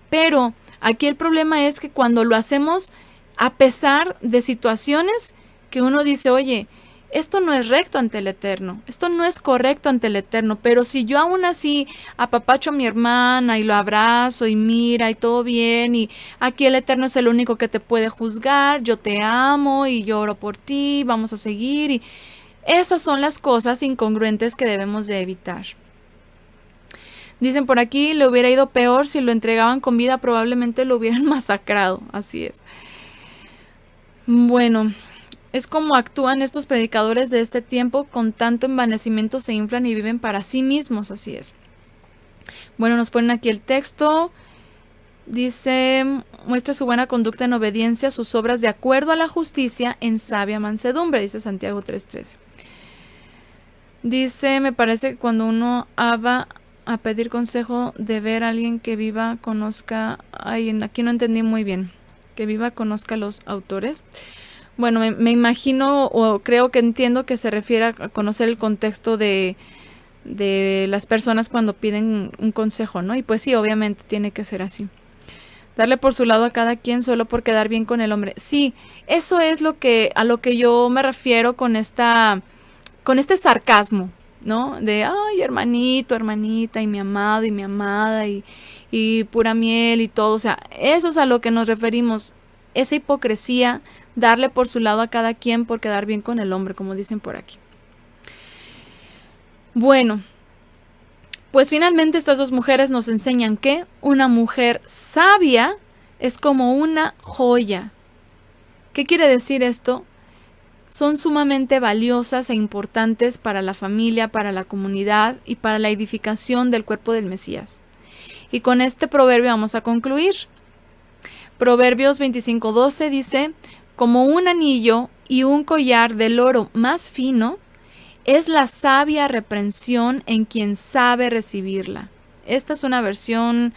Pero aquí el problema es que cuando lo hacemos a pesar de situaciones que uno dice, oye, esto no es recto ante el Eterno, esto no es correcto ante el Eterno, pero si yo aún así apapacho a mi hermana y lo abrazo y mira y todo bien y aquí el Eterno es el único que te puede juzgar, yo te amo y lloro por ti, vamos a seguir y esas son las cosas incongruentes que debemos de evitar. Dicen por aquí, le hubiera ido peor si lo entregaban con vida, probablemente lo hubieran masacrado, así es. Bueno, es como actúan estos predicadores de este tiempo, con tanto envanecimiento se inflan y viven para sí mismos, así es. Bueno, nos ponen aquí el texto. Dice, muestra su buena conducta en obediencia, sus obras de acuerdo a la justicia en sabia mansedumbre, dice Santiago 3:13. Dice, me parece que cuando uno va a pedir consejo de ver a alguien que viva, conozca, aquí no entendí muy bien, que viva, conozca a los autores. Bueno, me imagino o creo que entiendo que se refiere a conocer el contexto de las personas cuando piden un consejo, ¿no? Y pues sí, obviamente tiene que ser así. Darle por su lado a cada quien solo por quedar bien con el hombre. Sí, eso es a lo que yo me refiero con este sarcasmo, ¿no? De, ay, hermanito, hermanita, y mi amado y mi amada, y pura miel y todo. O sea, eso es a lo que nos referimos. Esa hipocresía, darle por su lado a cada quien por quedar bien con el hombre, como dicen por aquí. Bueno, pues finalmente estas dos mujeres nos enseñan que una mujer sabia es como una joya. ¿Qué quiere decir esto? Son sumamente valiosas e importantes para la familia, para la comunidad y para la edificación del cuerpo del Mesías. Y con este proverbio vamos a concluir. Proverbios 25:12 dice, como un anillo y un collar del oro más fino, es la sabia reprensión en quien sabe recibirla. Esta es una versión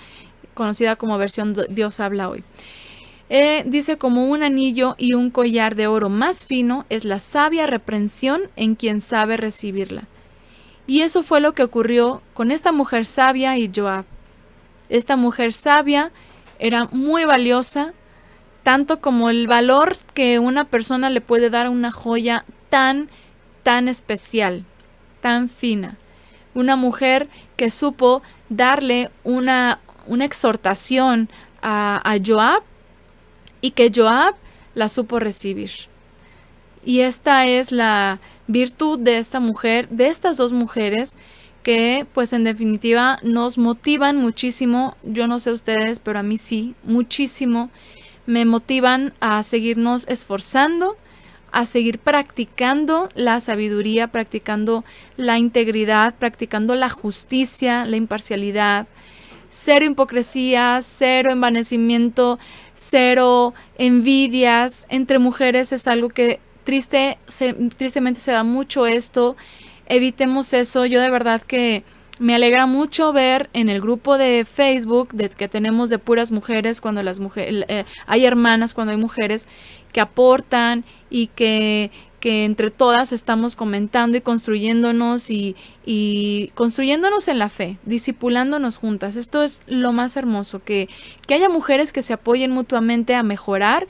conocida como versión Dios habla hoy. Dice, como un anillo y un collar de oro más fino, es la sabia reprensión en quien sabe recibirla. Y eso fue lo que ocurrió con esta mujer sabia y Joab. Esta mujer sabia era muy valiosa, tanto como el valor que una persona le puede dar a una joya tan, tan especial, tan fina. Una mujer que supo darle una exhortación a Joab y que Joab la supo recibir. Y esta es la virtud de esta mujer, de estas dos mujeres, que pues en definitiva nos motivan muchísimo. Yo no sé ustedes, pero a mí sí, muchísimo. Me motivan a seguirnos esforzando, a seguir practicando la sabiduría, practicando la integridad, practicando la justicia, la imparcialidad. Cero hipocresía, cero envanecimiento, cero envidias. Entre mujeres es algo que tristemente se da mucho esto. Evitemos eso. Yo de verdad que me alegra mucho ver en el grupo de Facebook que tenemos de puras mujeres, cuando las mujeres, hay hermanas, cuando hay mujeres que aportan y que entre todas estamos comentando y construyéndonos y construyéndonos en la fe, discipulándonos juntas. Esto es lo más hermoso, que haya mujeres que se apoyen mutuamente a mejorar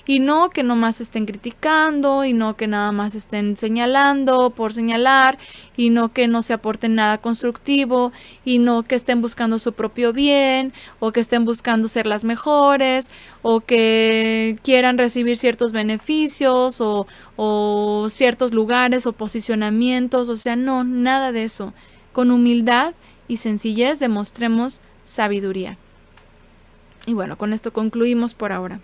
y no que nomás estén criticando y no que nada más estén señalando por señalar y no que no se aporten nada constructivo y no que estén buscando su propio bien o que estén buscando ser las mejores o que quieran recibir ciertos beneficios o ciertos lugares o posicionamientos. O sea, no, nada de eso. Con humildad y sencillez demostremos sabiduría. Y bueno, con esto concluimos por ahora.